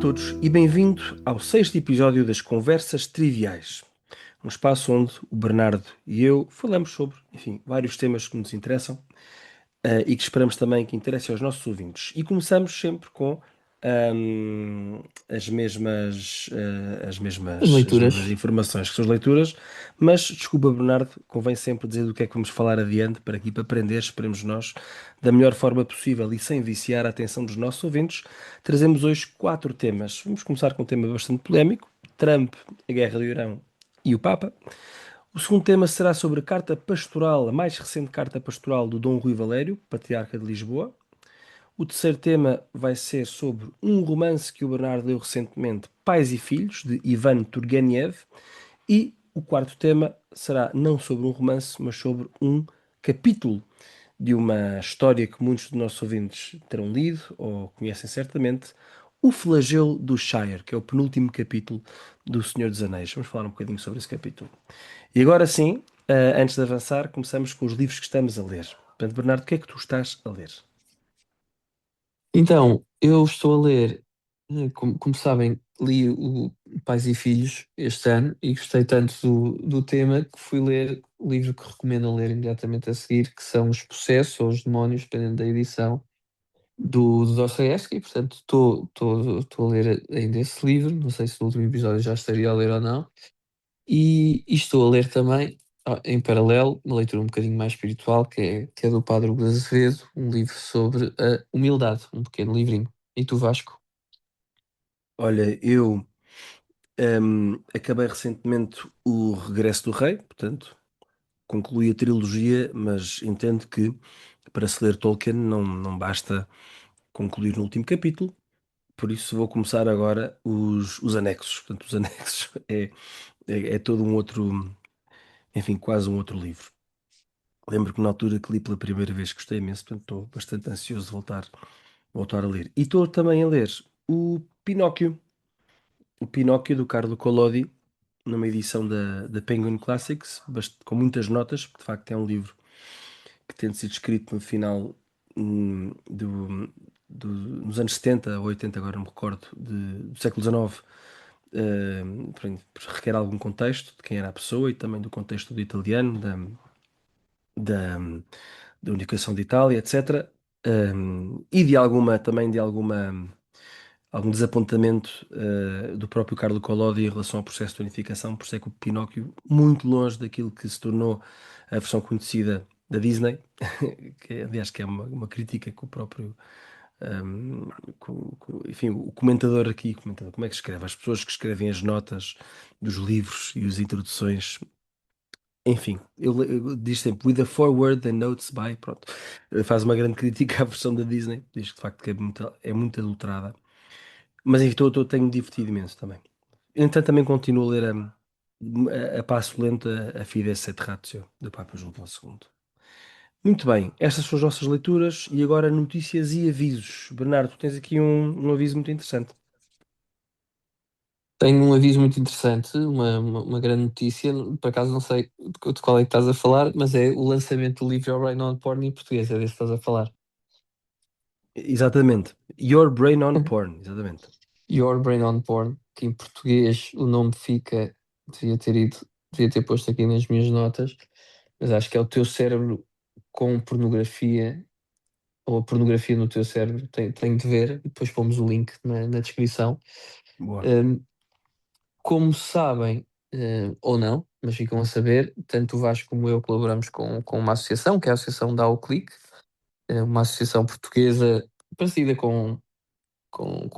todos e bem-vindo ao sexto episódio das Conversas Triviais, um espaço onde o Bernardo e eu falamos sobre, enfim, vários temas que nos interessam e que esperamos também que interessem aos nossos ouvintes. E começamos sempre com as mesmas, As as mesmas leituras. informações que são as leituras, mas desculpa, Bernardo, convém sempre dizer do que é que vamos falar adiante para aqui para aprender, esperemos nós, da melhor forma possível e sem viciar a atenção dos nossos ouvintes. Trazemos hoje quatro temas. Vamos começar com um tema bastante polémico: Trump, a guerra do Irão e o Papa. O segundo tema será sobre a carta pastoral, a mais recente carta pastoral do Dom Rui Valério, patriarca de Lisboa. O terceiro tema vai ser sobre um romance que o Bernardo leu recentemente, Pais e Filhos, de Ivan Turgenev. E o quarto tema será não sobre um romance, mas sobre um capítulo de uma história que muitos dos nossos ouvintes terão lido ou conhecem certamente, O Flagelo do Shire, que é o penúltimo capítulo do Senhor dos Anéis. Vamos falar um bocadinho sobre esse capítulo. E agora sim, antes de avançar, começamos com os livros que estamos a ler. Portanto, Bernardo, o que é que tu estás a ler? Então, eu estou a ler, como sabem, li o Pais e Filhos este ano e gostei tanto do tema que fui ler o livro que recomendo ler imediatamente a seguir, que são Os Possessos ou Os Demónios, dependendo da edição, do Dostoiévski. Portanto, estou a ler ainda esse livro. Não sei se no último episódio já estaria a ler ou não. E estou a ler também, em paralelo, uma leitura um bocadinho mais espiritual, que é do Padre Hugo de Azevedo, um livro sobre a humildade, um pequeno livrinho. E tu, Vasco? Olha, eu acabei recentemente o Regresso do Rei, portanto, concluí a trilogia, mas entendo que para se ler Tolkien não basta concluir no último capítulo, por isso vou começar agora os anexos. Portanto, os anexos é todo um outro, enfim, quase um outro livro. Lembro que na altura que li pela primeira vez gostei imenso, portanto estou bastante ansioso de voltar a ler. E estou também a ler Pinóquio, o Pinóquio do Carlo Collodi, numa edição da Penguin Classics, com muitas notas, porque de facto é um livro que tendo sido escrito no final nos anos 70 ou 80, agora não me recordo, do século XIX, portanto, requer algum contexto de quem era a pessoa e também do contexto do italiano, da, da unificação de Itália, etc. E de alguma, também de algum desapontamento do próprio Carlo Collodi em relação ao processo de unificação, por isso é que o Pinóquio, muito longe daquilo que se tornou a versão conhecida da Disney, aliás que é uma crítica que o próprio enfim, o comentador aqui, como é que escreve? As pessoas que escrevem as notas dos livros e as introduções, enfim, ele diz sempre with a forward and notes by, pronto. Faz uma grande crítica à versão da Disney, diz que de facto que é muito adulterada. Mas enfim, tenho-me divertido imenso também. Entanto, também continuo a ler a passo lento a Fides et Ratio, do Papa João Paulo II. Muito bem, estas são as nossas leituras e agora notícias e avisos. Bernardo, tu tens aqui um aviso muito interessante. Tenho um aviso muito interessante, uma grande notícia. Por acaso não sei de qual é que estás a falar, mas é o lançamento do livro Your Brain on Porn em português, é desse que estás a falar. Exatamente. Your Brain on Porn, exatamente. Your Brain on Porn, que em português o nome fica, devia ter ido, devia ter posto aqui nas minhas notas, mas acho que é o teu cérebro com pornografia, ou a pornografia no teu cérebro, tem de ver, e depois pomos o link na descrição. Boa. Um, Como sabem, ou não, mas ficam a saber, tanto o Vasco como eu colaboramos com uma associação, que é a Associação Dá o Clique, uma associação portuguesa parecida com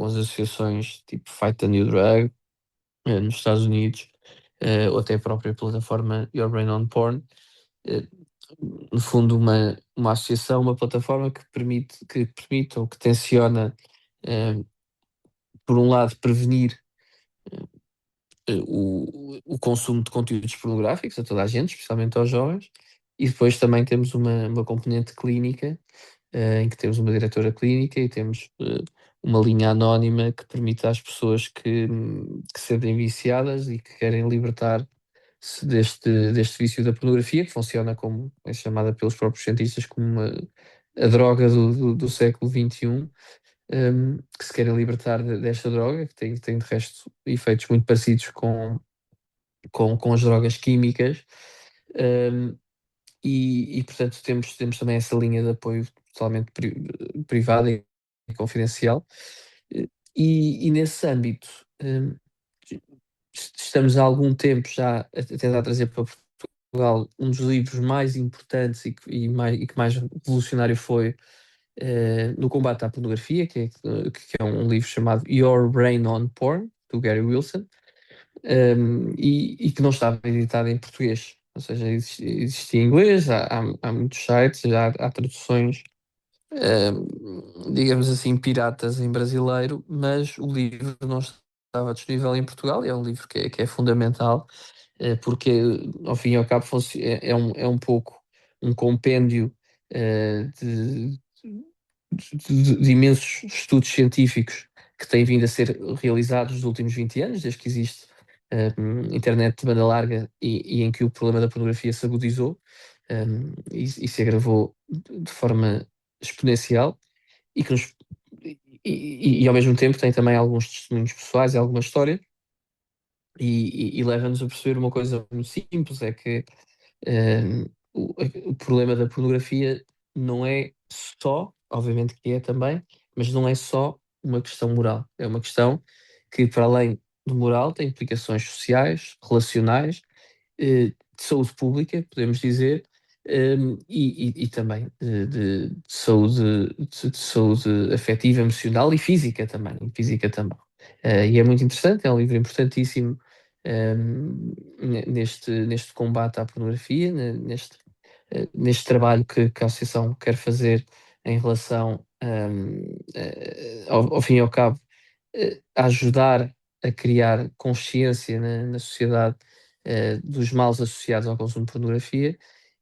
as associações tipo Fight the New Drug, nos Estados Unidos, ou até a própria plataforma Your Brain on Porn. eh, no fundo, uma associação, uma plataforma que permite ou que tenciona, eh, por um lado, prevenir o consumo de conteúdos pornográficos a toda a gente, especialmente aos jovens, e depois também temos uma componente clínica, em que temos uma diretora clínica e temos uma linha anónima que permite às pessoas que sentem viciadas e que querem libertar-se deste vício da pornografia, que funciona como é chamada pelos próprios cientistas como a droga do século XXI. que se querem libertar desta droga, que tem de resto efeitos muito parecidos com as drogas químicas. Um, portanto temos também essa linha de apoio totalmente privada e confidencial. E nesse âmbito, estamos há algum tempo já a tentar trazer para Portugal um dos livros mais importantes e que mais revolucionário foi no combate à pornografia, que é um livro chamado Your Brain on Porn, do Gary Wilson, e que não estava editado em português. Ou seja, existia em inglês, há muitos sites, já há traduções, digamos assim, piratas em brasileiro, mas o livro não estava disponível em Portugal, e é um livro que é fundamental, porque, ao fim e ao cabo, é um pouco um compêndio de imensos estudos científicos que têm vindo a ser realizados nos últimos 20 anos, desde que existe internet de banda larga e em que o problema da pornografia se agudizou, e se agravou de forma exponencial, e que nos, e ao mesmo tempo tem também alguns testemunhos pessoais e alguma história, e leva-nos a perceber uma coisa muito simples, é que um, o problema da pornografia não é só, obviamente que é também, mas não é só uma questão moral. É uma questão que, para além do moral, tem implicações sociais, relacionais, de saúde pública, podemos dizer, e também de saúde, de saúde afetiva, emocional e física também. Física também. E é muito interessante, é um livro importantíssimo, neste combate à pornografia, neste trabalho que a Associação quer fazer em relação, ao fim e ao cabo, a ajudar a criar consciência na sociedade, dos males associados ao consumo de pornografia.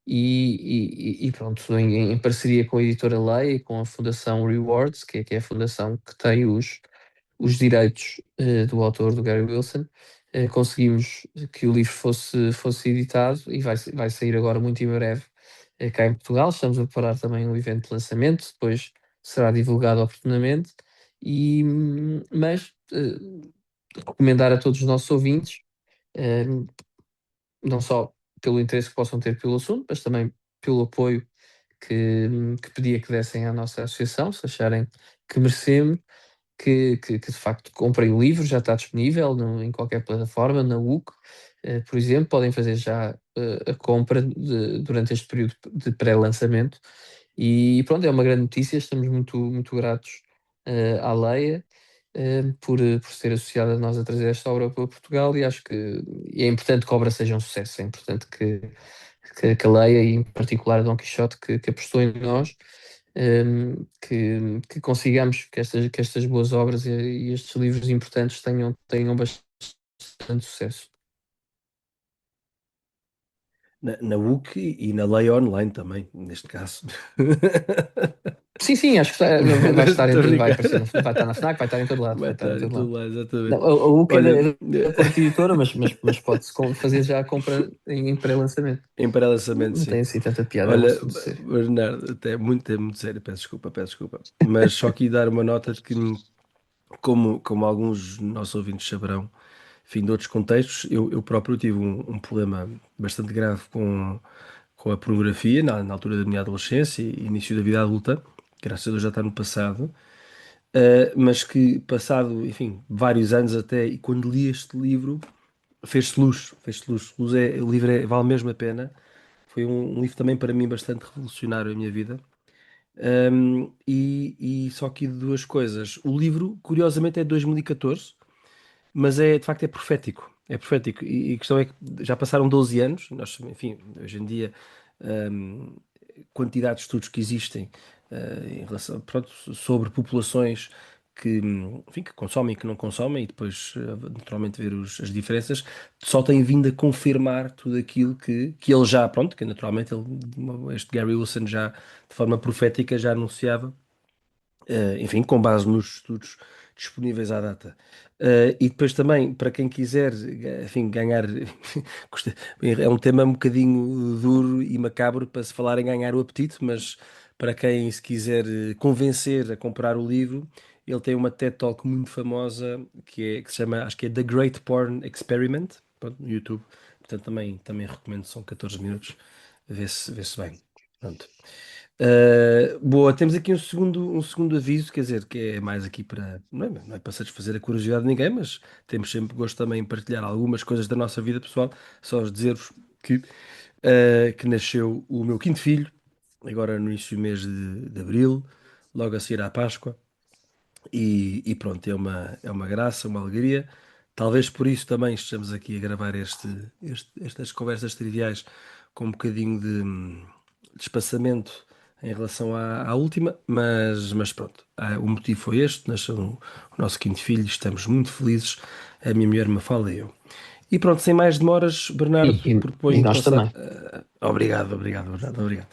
E pronto, em parceria com a editora Lei e com a Fundação Rewards, que é a fundação que tem os direitos do autor, do Gary Wilson, conseguimos que o livro fosse editado, e vai sair agora muito em breve cá em Portugal. Estamos a preparar também um evento de lançamento, depois será divulgado oportunamente. Mas recomendar a todos os nossos ouvintes, eh, não só pelo interesse que possam ter pelo assunto, mas também pelo apoio que pedia que dessem à nossa associação, se acharem que merecemos, que de facto comprem o livro. Já está disponível em qualquer plataforma, na UC, por exemplo, podem fazer já a compra durante este período de pré-lançamento. E pronto, é uma grande notícia, estamos muito, muito gratos à Leia, por ser associada a nós a trazer esta obra para Portugal, e acho que é importante que a obra seja um sucesso, é importante que a Leia, e em particular a Dom Quixote, que apostou em nós, que consigamos que estas boas obras e estes livros importantes tenham bastante sucesso. Na UC e na Lei Online também, neste caso. Sim, sim, acho que vai estar, Estou a vai brincar. aparecer, vai estar na FNAC, vai estar em todo lado, Vai vai estar em estar em todo todo lado. lado, Não, exatamente. a UC Olha, é da Porta Editora, mas pode-se fazer já a compra em pré-lançamento. em pré-lançamento, Não sim. tem assim tanta piada, é um Olha, assunto sério. Bernardo, até é muito sério, peço desculpa, peço desculpa. Mas só aqui dar uma nota de que, como alguns nossos ouvintes saberão, enfim, de outros contextos, eu próprio tive um problema bastante grave com a pornografia na altura da minha adolescência e início da vida adulta. Graças a Deus já está no passado. Mas que passado, enfim, vários anos até, e quando li este livro, fez-se luz, fez-se luz. O livro vale mesmo a pena. Foi um livro também para mim bastante revolucionário a minha vida. E só aqui duas coisas. O livro, curiosamente, é de 2014, mas de facto é profético. É profético. E a questão é que já passaram 12 anos. Nós, enfim, hoje em dia, hum, quantidade de estudos que existem em relação, pronto, sobre populações que, enfim, que consomem e que não consomem, e depois naturalmente ver as diferenças, só tem vindo a confirmar tudo aquilo que ele já, pronto, que naturalmente este Gary Wilson já de forma profética já anunciava, enfim, com base nos estudos disponíveis à data. E depois também, para quem quiser, enfim, ganhar, é um tema um bocadinho duro e macabro para se falar em ganhar o apetite, mas para quem se quiser convencer a comprar o livro, Ele tem uma TED Talk muito famosa que se chama, acho que é The Great Porn Experiment, pronto, no YouTube. Portanto, também recomendo, são 14 minutos, vê-se bem. Pronto. Boa, temos aqui um segundo aviso, quer dizer, que é mais aqui para, não é para satisfazer a curiosidade de ninguém, mas temos sempre gosto também em partilhar algumas coisas da nossa vida pessoal. Só dizer-vos que nasceu o meu quinto filho, agora no início do mês de abril, logo a seguir à Páscoa. E pronto, é uma graça, uma alegria. Talvez por isso também estamos aqui a gravar estas conversas triviais com um bocadinho de espaçamento em relação à última, mas pronto, o motivo foi este, nasceu o nosso quinto filho, estamos muito felizes, a minha mulher Mafalda e eu. E pronto, sem mais demoras, E, Bernardo, e proponho nós passar. também. Obrigado, obrigado, Bernardo, obrigado.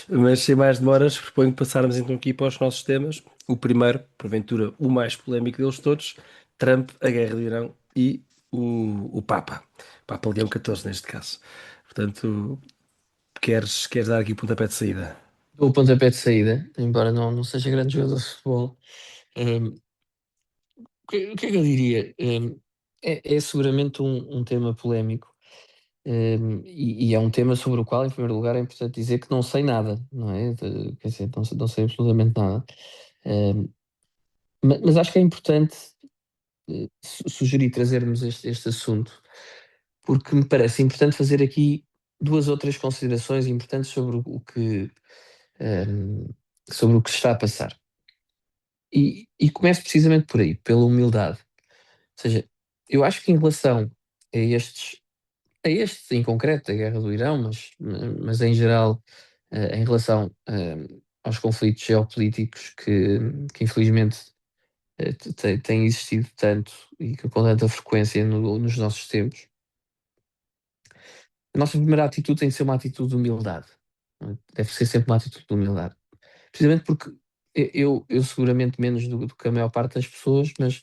Mas sem mais demoras, proponho passarmos então aqui para os nossos temas. O primeiro, porventura, o mais polémico deles todos: Trump, a guerra do Irão e o Papa. Papa Leão XIV, neste caso. Portanto, queres dar aqui o pontapé de saída? Dou o pontapé de saída, embora não seja grande jogador de futebol. Um, o que é que eu diria? É seguramente um tema polémico, e é um tema sobre o qual, em primeiro lugar, é importante dizer que não sei nada, não é? Quer dizer, não sei absolutamente nada. Um, mas acho que é importante sugerir trazermos este assunto, porque me parece importante fazer aqui duas ou três considerações importantes um, sobre o que se está a passar. E começo precisamente por aí, pela humildade. Ou seja, eu acho que em relação a este em concreto, a guerra do Irão, mas em geral, em relação aos conflitos geopolíticos que infelizmente têm existido tanto e que com tanta frequência nos nossos tempos, a nossa primeira atitude tem de ser uma atitude de humildade. Não é? Deve ser sempre uma atitude de humildade. Precisamente porque eu seguramente menos do que a maior parte das pessoas, mas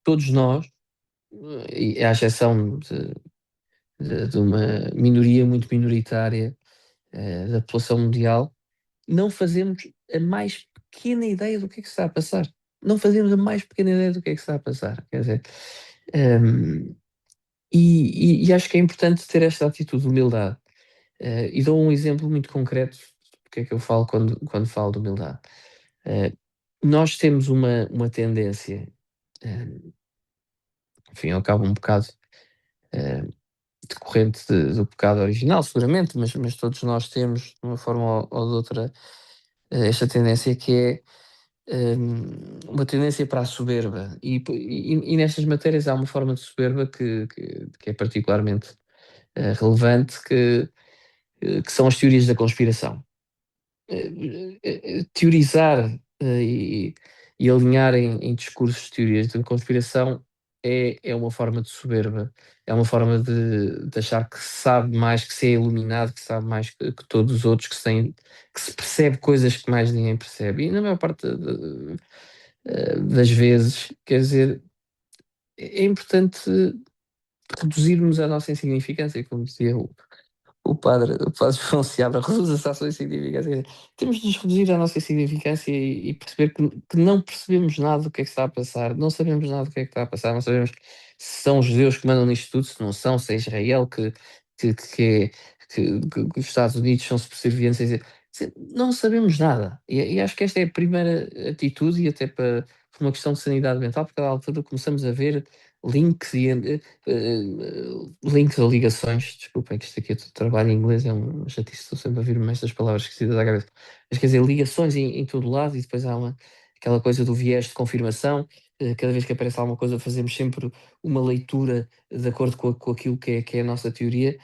todos nós, e à exceção de uma minoria muito minoritária da população mundial, não fazemos a mais pequena ideia do que é que se está a passar. Não fazemos a mais pequena ideia do que é que se está a passar. Quer dizer, um, e acho que é importante ter esta atitude de humildade. E dou um exemplo muito concreto do que é que eu falo quando falo de humildade. Uh, Nós temos uma tendência, enfim, ao cabo um bocado uh, decorrente do pecado original, seguramente, mas todos nós temos, de uma forma ou de outra, esta tendência que é uma tendência para a soberba. E nestas matérias há uma forma de soberba que é particularmente relevante, que são as teorias da conspiração. Teorizar e alinhar em discursos de teorias de conspiração é uma forma de soberba, é uma forma de achar que se sabe mais, que se é iluminado, que sabe mais que todos os outros, que se percebe coisas que mais ninguém percebe. E na maior parte das vezes, quer dizer, é importante reduzirmos a nossa insignificância, como dizia o padre João Seabra, reduz a sua insignificância. Temos de nos reduzir à nossa insignificância e perceber que não percebemos nada do que é que está a passar, não sabemos nada do que é que está a passar, não sabemos se são os judeus que mandam nisto tudo, se não são, se é Israel que os Estados Unidos são subservientes. Não sabemos nada. E acho que esta é a primeira atitude, e até por uma questão de sanidade mental, porque a cada altura começamos a ver links links ou ligações, desculpem que isto aqui eu trabalho em inglês, é uma chatice, estou sempre a vir-me estas palavras esquecidas à cabeça, mas quer dizer, ligações em todo lado, e depois há aquela coisa do viés de confirmação. Cada vez que aparece alguma coisa fazemos sempre uma leitura de acordo com aquilo que é a nossa teoria.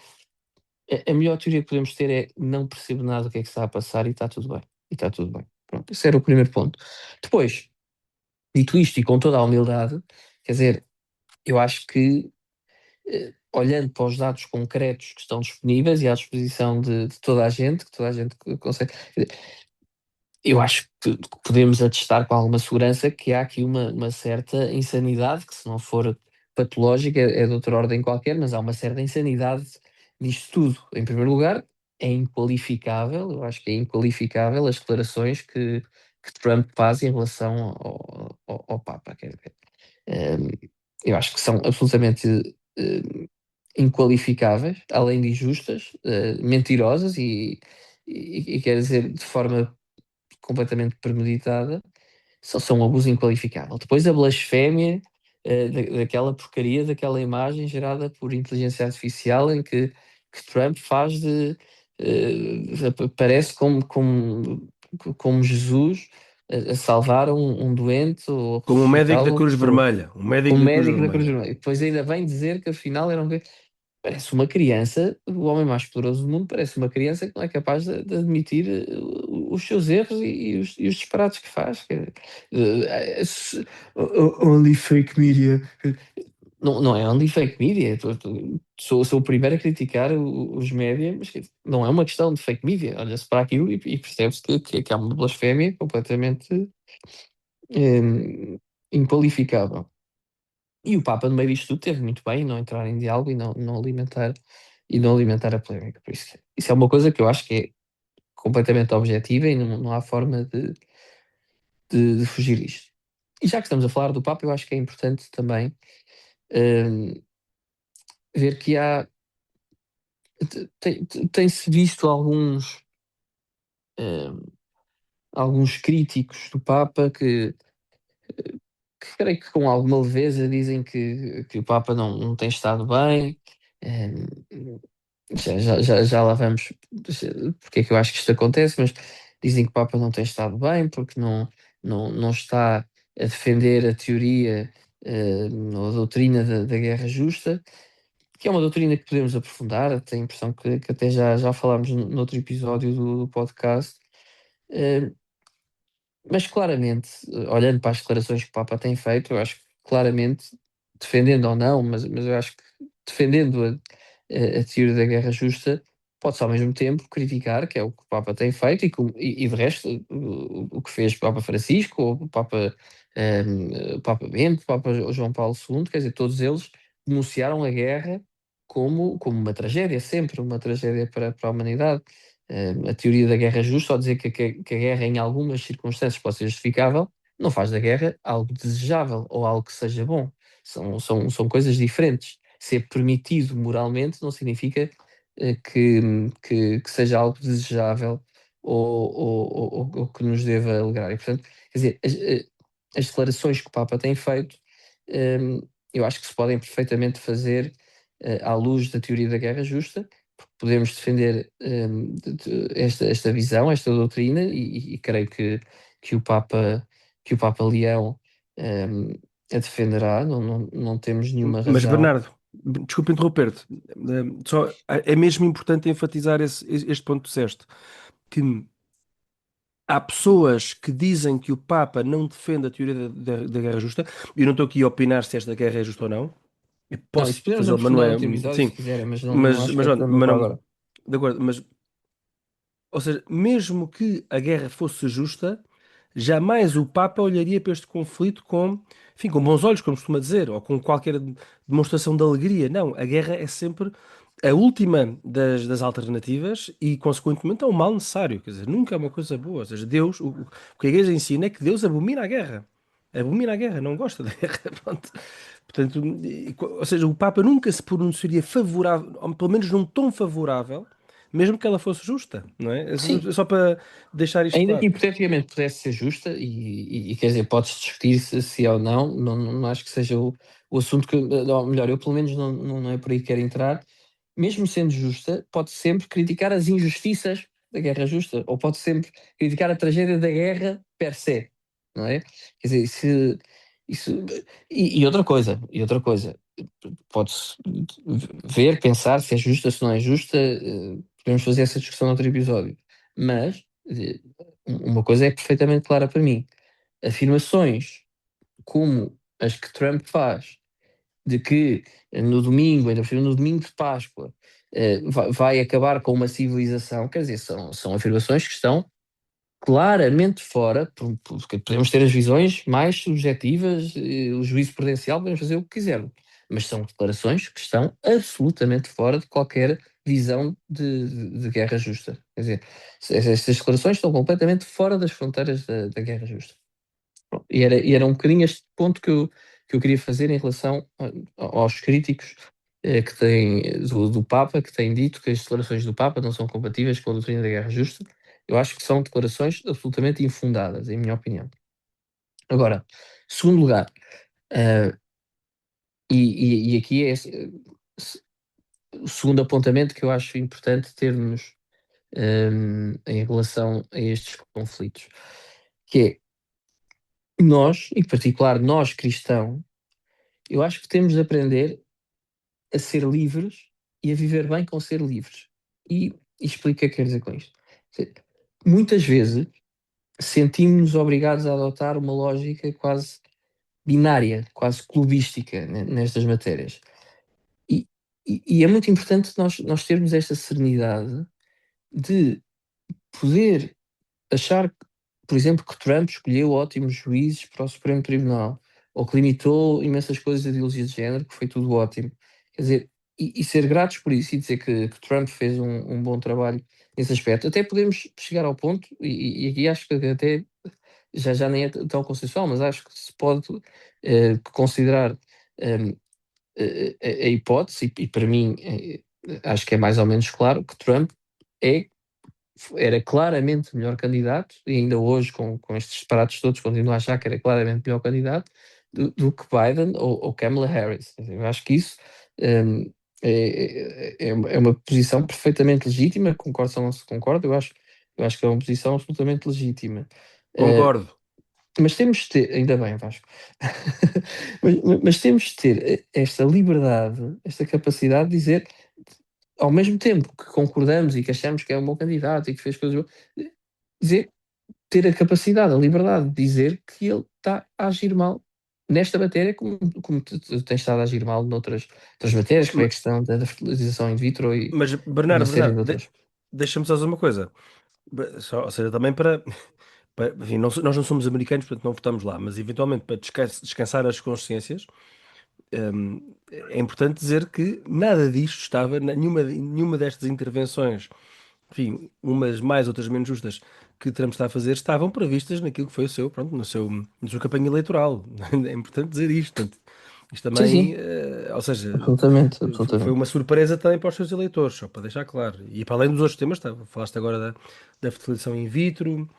A melhor teoria que podemos ter é: não percebo nada do que é que está a passar e está tudo bem, e está tudo bem. Pronto, esse era o primeiro ponto. Depois, dito isto e com toda a humildade, quer dizer, eu acho que olhando para os dados concretos que estão disponíveis e à disposição de toda a gente, que toda a gente consegue, eu acho que podemos atestar com alguma segurança que há aqui uma certa insanidade, que se não for patológica, é de outra ordem qualquer, mas há uma certa insanidade nisto tudo. Em primeiro lugar, é inqualificável, eu acho que é inqualificável as declarações que que Trump faz em relação ao Papa. Quer dizer, eu acho que são absolutamente inqualificáveis, além de injustas, mentirosas e quer dizer, de forma completamente premeditada, são um abuso inqualificável. Depois a blasfémia daquela porcaria, daquela imagem gerada por inteligência artificial em que Trump faz parece como Jesus a salvar um doente ou a Como um médico ressuscitá-lo, da ou o que Cruz for. Vermelha. Um Com médico o da Cruz médico da Cruz Vermelha. Vermelha. E depois ainda vem dizer que afinal era um. Parece uma criança, o homem mais poderoso do mundo, parece uma criança que não é capaz de admitir os seus erros e os disparates que faz. Only fake media. Não, não é only fake media. Sou o primeiro a criticar os média, mas não é uma questão de fake media. Olha-se para aquilo e percebe-se que há uma blasfémia completamente inqualificável. E o Papa, no meio disto tudo, teve muito bem em não entrar em diálogo e não alimentar a polémica. Por isso é uma coisa que eu acho que é completamente objetiva e não há forma de fugir disto. E já que estamos a falar do Papa, eu acho que é importante também hum, ver que tem-se visto hum, alguns críticos do Papa que creio que com alguma leveza dizem que o Papa não tem estado bem. Já lá vamos porque é que eu acho que isto acontece, mas dizem que o Papa não tem estado bem porque não está a defender a teoria ou a doutrina da guerra justa, que é uma doutrina que podemos aprofundar. Tenho a impressão que até já falámos noutro episódio do podcast. Eh, mas claramente, olhando para as declarações que o Papa tem feito, eu acho que claramente, defendendo ou não, mas eu acho que defendendo a teoria da guerra justa, pode-se ao mesmo tempo criticar, que é o que o Papa tem feito, e de resto, o que fez o Papa Francisco, ou o Papa Bento, o Papa João Paulo II, quer dizer, todos eles denunciaram a guerra como uma tragédia, sempre uma tragédia para a humanidade. A teoria da guerra justa, ao dizer que a guerra em algumas circunstâncias pode ser justificável, não faz da guerra algo desejável ou algo que seja bom. São coisas diferentes. Ser permitido moralmente não significa que seja algo desejável ou que nos deva alegrar. E, portanto, quer dizer, as declarações que o Papa tem feito, hum, eu acho que se podem perfeitamente fazer à luz da teoria da guerra justa, podemos defender esta visão, esta doutrina, e creio que o Papa, que o Papa Leão um, a defenderá, não temos nenhuma Mas razão. Bernardo, desculpa interromper-te. Só é mesmo importante enfatizar este ponto que disseste, que há pessoas que dizem que o Papa não defende a teoria da guerra justa. Eu não estou aqui a opinar se esta guerra é justa ou não. Eu Não, posso isso podemos fazê-lo, mas não aprofundar é. noutro episódio se Sim, quiserem, mas não acho que é tema mas para não. agora. De acordo, mas ou seja, mesmo que a guerra fosse justa, jamais o Papa olharia para este conflito enfim, com bons olhos, como costuma dizer, ou com qualquer demonstração de alegria. Não, a guerra é sempre a última das alternativas e, consequentemente, é um mal necessário. Quer dizer, nunca é uma coisa boa. Ou seja, Deus, o que a Igreja ensina é que Deus abomina a guerra. Abomina a guerra, não gosta da guerra. Pronto. Portanto, ou seja, o Papa nunca se pronunciaria favorável, ou pelo menos num tom favorável, mesmo que ela fosse justa, não é? Sim, Só para deixar isto ainda que claro. hipoteticamente pudesse ser justa, e quer dizer, pode-se discutir se é ou não, não acho que seja o assunto que, ou melhor, eu pelo menos não é por aí que quero entrar. Mesmo sendo justa, pode sempre criticar as injustiças da guerra justa, ou pode sempre criticar a tragédia da guerra per se, não é? Quer dizer, isso, e outra coisa, pode-se ver, pensar se é justa, se não é justa, podemos fazer essa discussão noutro episódio, mas uma coisa é perfeitamente clara para mim: afirmações como as que Trump faz, de que no domingo, ainda por cima no domingo de Páscoa, vai acabar com uma civilização, quer dizer, são afirmações que estão claramente fora, porque podemos ter as visões mais subjetivas, o juízo prudencial, podemos fazer o que quisermos, mas são declarações que estão absolutamente fora de qualquer visão de guerra justa. Quer dizer, estas declarações estão completamente fora das fronteiras da guerra justa. Pronto, e era um bocadinho este ponto que eu queria fazer em relação aos críticos que têm, do Papa, que têm dito que as declarações do Papa não são compatíveis com a doutrina da guerra justa. Eu acho que são declarações absolutamente infundadas, em minha opinião. Agora, segundo lugar, eh, e aqui é o segundo apontamento que eu acho importante termos em relação a estes conflitos, que é nós, em particular nós cristãos, eu acho que temos de aprender a ser livres e a viver bem com ser livres. E explico o que é que quer dizer com isto. Muitas vezes sentimos-nos obrigados a adotar uma lógica quase binária, quase clubística nestas matérias. E, e é muito importante nós termos esta serenidade de poder achar, por exemplo, que Trump escolheu ótimos juízes para o Supremo Tribunal, ou que limitou imensas coisas de ideologia de género, que foi tudo ótimo. Quer dizer, e ser gratos por isso e dizer que Trump fez um bom trabalho nesse aspecto. Até podemos chegar ao ponto, e aqui acho que até já nem é tão consensual, mas acho que se pode considerar eh, a hipótese, e para mim acho que é mais ou menos claro, que Trump é era claramente o melhor candidato, e ainda hoje, com estes disparates todos, continuo a achar que era claramente o melhor candidato do que Biden ou Kamala Harris. Eu acho que isso hum, é uma posição perfeitamente legítima, concordo ou não se concorda, eu acho que é uma posição absolutamente legítima. Eh, Concordo. mas temos de ter, ainda bem, Vasco, mas temos de ter esta liberdade, esta capacidade de dizer, ao mesmo tempo que concordamos e que achamos que é um bom candidato e que fez coisas boas, dizer, ter a capacidade, a liberdade de dizer que ele está a agir mal nesta matéria, como tu tens estado a agir mal noutras matérias, que foi a Ma- questão da fertilização in vitro e Mas, uma Bernardo, série Bernardo, de outras. deixa-me só dizer uma coisa. Ou seja, também enfim, nós não somos americanos, portanto não votamos lá, mas eventualmente para descansar as consciências, é importante dizer que nada disto estava, nenhuma destas intervenções, enfim, umas mais, outras menos justas, que Trump está a fazer, estavam previstas naquilo que foi o seu, pronto, na sua campanha eleitoral. É importante dizer isto. Portanto, isto Sim, também, sim, ou seja, absolutamente, foi absolutamente. uma surpresa também para os seus eleitores, só para deixar claro. E para além dos outros temas, falaste agora da fertilização in vitro,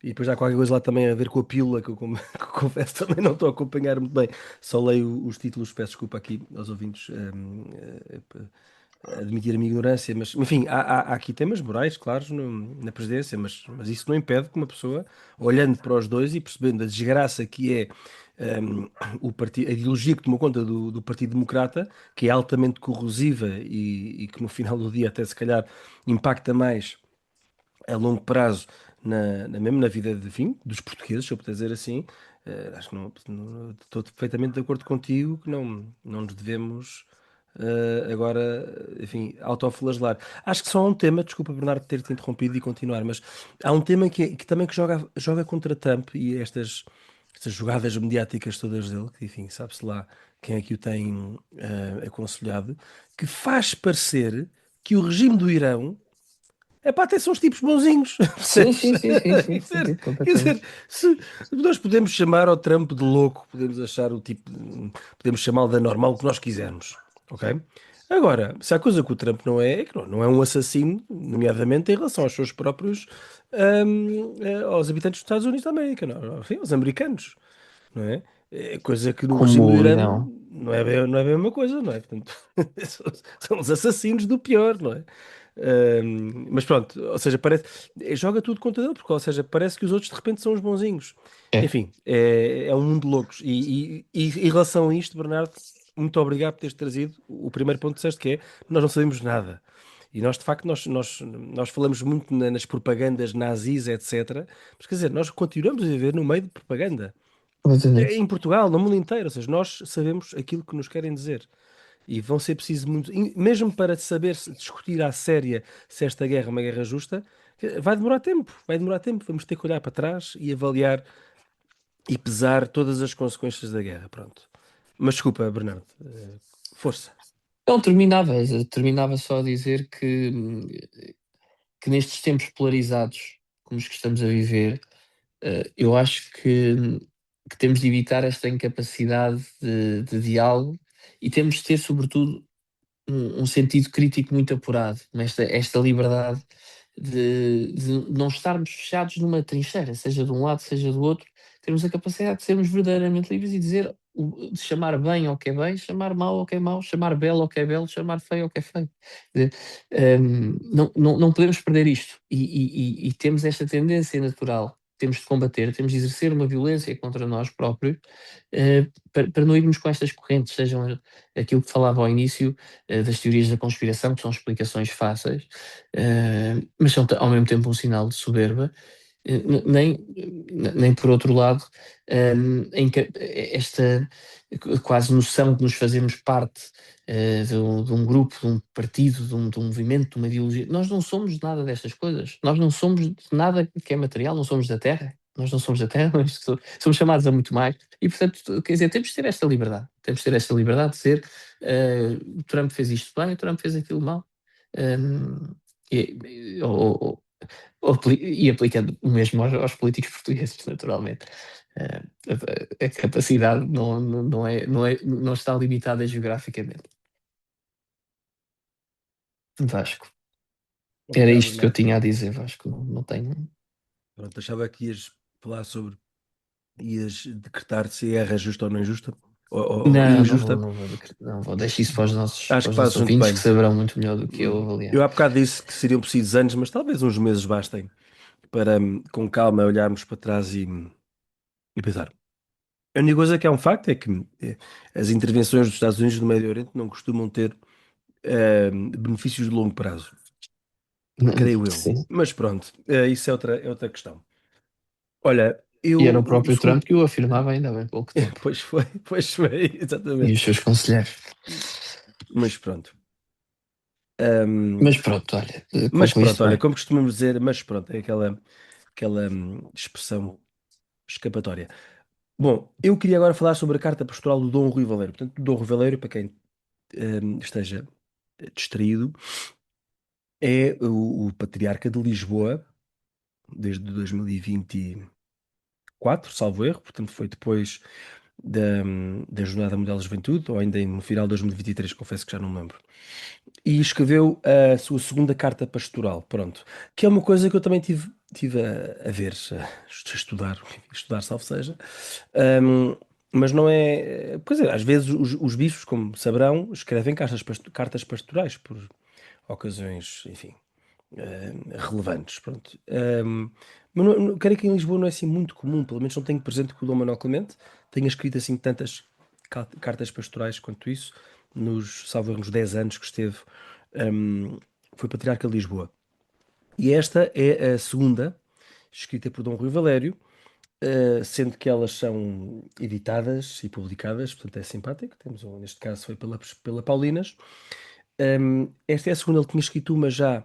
e depois há qualquer coisa lá também a ver com a pílula, que eu, que eu confesso também não estou a acompanhar muito bem. Só leio os títulos, peço desculpa aqui aos ouvintes, admitir a minha ignorância, mas enfim, há aqui temas morais, claros, na presidência, mas isso não impede que uma pessoa, olhando para os dois e percebendo a desgraça que é a ideologia que tomou conta do Partido Democrata, que é altamente corrosiva e que no final do dia até se calhar impacta mais a longo prazo mesmo na vida de, enfim, dos portugueses, se eu puder dizer assim, acho que estou perfeitamente de acordo contigo que não nos devemos agora, enfim, autoflagelar. Acho que só há um tema, desculpa Bernardo ter-te interrompido e continuar, mas há um tema que também que joga contra Trump e estas jogadas mediáticas todas dele, que enfim, sabe-se lá quem é que o tem aconselhado, que faz parecer que o regime do Irão é pá, até são os tipos bonzinhos, Sim, percebes? sim, sim, sim, sim, sim, sim, Quer dizer, completamente. se nós podemos chamar ao Trump de louco, podemos achar o tipo, podemos chamá-lo de anormal, o que nós quisermos, ok? Agora, se há coisa que o Trump não é que não é um assassino, nomeadamente em relação aos seus próprios, aos habitantes dos Estados Unidos da América, não, enfim, aos americanos, não é? É coisa que no regime do Como o Irã Irão. não é bem a mesma coisa, não é? Portanto, são os assassinos do pior, não é? Mas pronto, ou seja, joga tudo contra ele, porque, ou seja, parece que os outros de repente são os bonzinhos. É. Enfim, é um mundo de loucos. E em relação a isto, Bernardo, muito obrigado por teres trazido o primeiro ponto que disseste, que é nós não sabemos nada. E nós, de facto, nós falamos muito nas propagandas nazis, etc. Mas quer dizer, nós continuamos a viver no meio de propaganda. Completamente. Em Portugal, no mundo inteiro, ou seja, nós sabemos aquilo que nos querem dizer. E vão ser preciso muito, mesmo para saber discutir à séria se esta guerra é uma guerra justa, vai demorar tempo, vamos ter que olhar para trás e avaliar e pesar todas as consequências da guerra, pronto. Mas desculpa, Bernardo, força. Não, terminava só a dizer que nestes tempos polarizados como os que estamos a viver, eu acho que temos de evitar esta incapacidade de diálogo e temos de ter, sobretudo, um sentido crítico muito apurado, esta liberdade de não estarmos fechados numa trincheira, seja de um lado, seja do outro, termos a capacidade de sermos verdadeiramente livres e dizer, de chamar bem ao que é bem, chamar mal ao que é mau, chamar belo ao que é belo, chamar feio ao que é feio. Quer dizer, não podemos perder isto e temos esta tendência natural. Temos de combater, temos de exercer uma violência contra nós próprios, para não irmos com estas correntes, sejam aquilo que falava ao início, das teorias da conspiração, que são explicações fáceis, mas são ao mesmo tempo um sinal de soberba, nem por outro lado, esta quase noção de nos fazermos parte de um grupo, de um partido, de um movimento, de uma ideologia. Nós não somos nada destas coisas, nós não somos de nada que é material, não somos da Terra. Nós não somos da Terra, mas somos chamados a muito mais. E, portanto, quer dizer, temos de ter esta liberdade. Temos de ter esta liberdade de ser. O Trump fez isto bem, o Trump fez aquilo mal. Um, ou, e aplicando o mesmo aos políticos portugueses, naturalmente. A capacidade não está limitada geograficamente. Vasco, era Obrigado, isto que eu Bernardo. tinha a dizer, Vasco. Não tenho. Pronto, achava que ias falar sobre, ias decretar se a guerra é justa ou não injusta, ou Não, não vou, injusta. não vou, não vou. Deixo isso para os nossos, Acho para que os nossos fazes muito ouvintes que bem. saberão muito melhor do que eu Hum, avaliar. Eu há bocado disse que seriam precisos anos, mas talvez uns meses bastem para, com calma, olharmos para trás e pensar. A única coisa que é um facto é que as intervenções dos Estados Unidos no Médio Oriente não costumam ter benefícios de longo prazo, creio eu. Sim. Mas pronto, isso é outra questão. Olha, E era o o próprio Trump segundo. que o afirmava ainda há bem pouco tempo. Pois foi, E exatamente. os seus conselheiros. Mas pronto. Ahm, Mas pronto, olha, mas pronto, concluíste olha, bem. como costumamos dizer, mas pronto, é aquela expressão escapatória. Bom, eu queria agora falar sobre a carta pastoral do Dom Rui Valério. Portanto, o Dom Rui Valério, para quem esteja distraído, é o patriarca de Lisboa desde 2024, salvo erro. Portanto, foi depois da Jornada Mundial da Juventude, ou ainda no final de 2023, confesso que já não me lembro. E escreveu a sua segunda carta pastoral, pronto. Que é uma coisa que eu também tive a ver, a estudar, salvo seja. Ahm, mas não é. Pois é, às vezes os bispos, como saberão, escrevem cartas pastorais por ocasiões, enfim, relevantes. Pronto. Mas creio que em Lisboa não é assim muito comum, pelo menos não tenho presente que o Dom Manuel Clemente tenha escrito assim tantas cartas pastorais quanto isso, salvo erro, nos 10 anos que esteve, um, foi patriarca de Lisboa. E esta é a segunda, escrita por Dom Rui Valério, sendo que elas são editadas e publicadas, portanto é simpático. Neste caso foi pela Paulinas. Esta é a segunda, ele tinha escrito uma já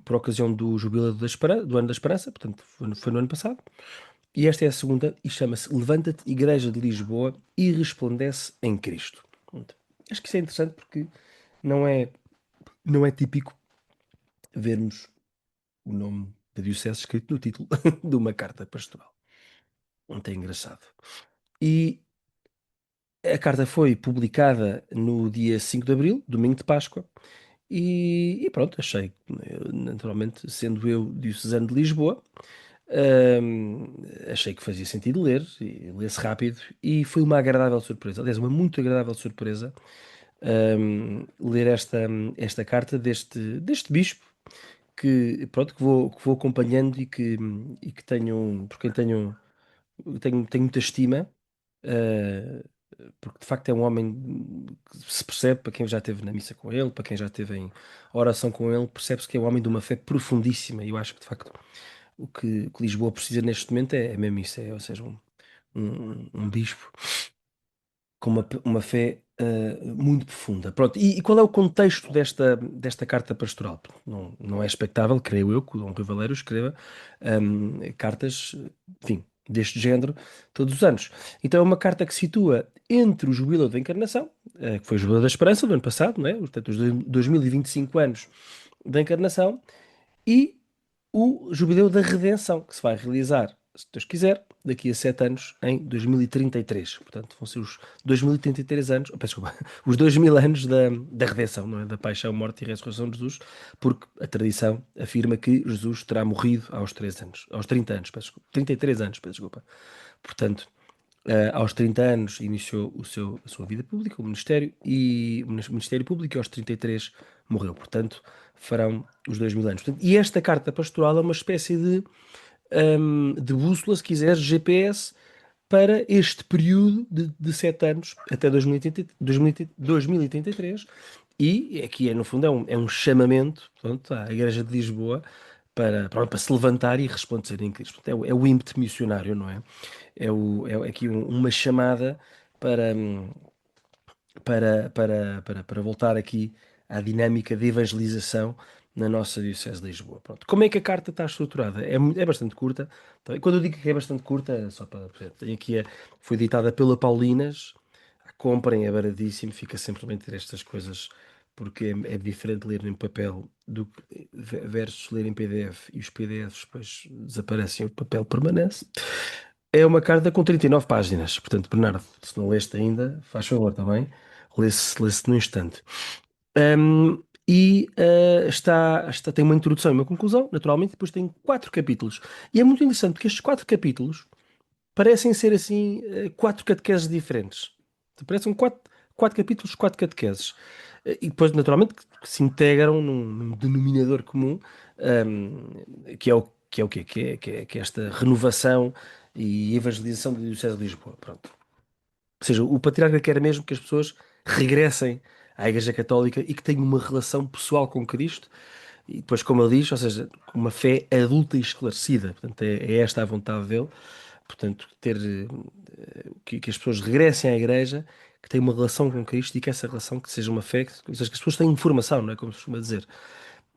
por ocasião do Jubileu do Ano da Esperança, portanto foi no ano passado. E esta é a segunda e chama-se Levanta-te, Igreja de Lisboa, e resplandece em Cristo. Portanto, acho que isso é interessante porque não é, não é típico vermos o nome da Diocese escrito no título de uma carta pastoral. Muito engraçado. E a carta foi publicada no dia 5 de Abril, domingo de Páscoa, e pronto, achei, naturalmente, sendo eu diocesano de Lisboa, hum, achei que fazia sentido ler, e ler-se rápido, e foi uma agradável surpresa. Aliás, uma muito agradável surpresa, ler esta carta deste bispo, que, pronto, que vou acompanhando e que tenho, por quem tenho muita estima, eh, porque de facto é um homem que se percebe, para quem já esteve na missa com ele, para quem já esteve em oração com ele, percebe-se que é um homem de uma fé profundíssima. E eu acho que de facto o que Lisboa precisa neste momento é mesmo isso, ou seja, um bispo com uma fé muito profunda. Pronto, e qual é o contexto desta carta pastoral? Não é expectável, creio eu, que o Dom Rui Valério escreva cartas, enfim, deste género todos os anos. Então é uma carta que situa entre o Jubileu da Encarnação, que foi o Jubileu da Esperança do ano passado, não é? Portanto, os 2025 anos da Encarnação, e o Jubileu da Redenção, que se vai realizar, se Deus quiser, daqui a 7 anos, em 2033. Portanto, vão ser os 2033 anos, peço desculpa, os 2000 anos da redenção, não é? Da paixão, morte e ressurreição de Jesus, porque a tradição afirma que Jesus terá morrido aos 3 anos, aos 30 anos, peço desculpa, 33 anos, peço desculpa. Portanto, aos 30 anos iniciou a sua vida pública, o Ministério Público, e aos 33 morreu. Portanto, farão os 2000 anos. Portanto, e esta carta pastoral é uma espécie de bússola, se quiseres, GPS, para este período de 7 anos, até 2033, e aqui, no fundo, é um chamamento, portanto, à Igreja de Lisboa para se levantar e resplandecer em Cristo. Portanto, é o ímpeto missionário, não é? É aqui uma chamada para, para voltar aqui à dinâmica de evangelização na nossa Diocese de Lisboa. Pronto. Como é que a carta está estruturada? É bastante curta. Então, quando eu digo que é bastante curta, só para tem aqui foi editada pela Paulinas. Comprem, é baradíssimo, fica simplesmente a ter estas coisas, porque é diferente ler em papel do que versus ler em PDF, e os PDFs depois desaparecem, o papel permanece. É uma carta com 39 páginas, portanto, Bernardo, se não leste ainda, faz favor, está bem? Lê-se no instante. Tem uma introdução e uma conclusão, naturalmente, depois tem 4 capítulos. E é muito interessante porque estes 4 capítulos parecem ser assim 4 catequeses diferentes. Parecem 4 capítulos, 4 catequeses. E depois, naturalmente, que se integram num denominador comum, que é o quê? Que é esta renovação e evangelização da Diocese de Lisboa. Pronto. Ou seja, o patriarca quer mesmo que as pessoas regressem à Igreja Católica e que tenham uma relação pessoal com Cristo, e depois, como ele diz, ou seja, com uma fé adulta e esclarecida. Portanto, é esta a vontade dele. Portanto, que as pessoas regressem à Igreja, que tenham uma relação com Cristo, e que essa relação que seja uma fé, ou seja, que as pessoas tenham informação, não é? Como se costuma dizer.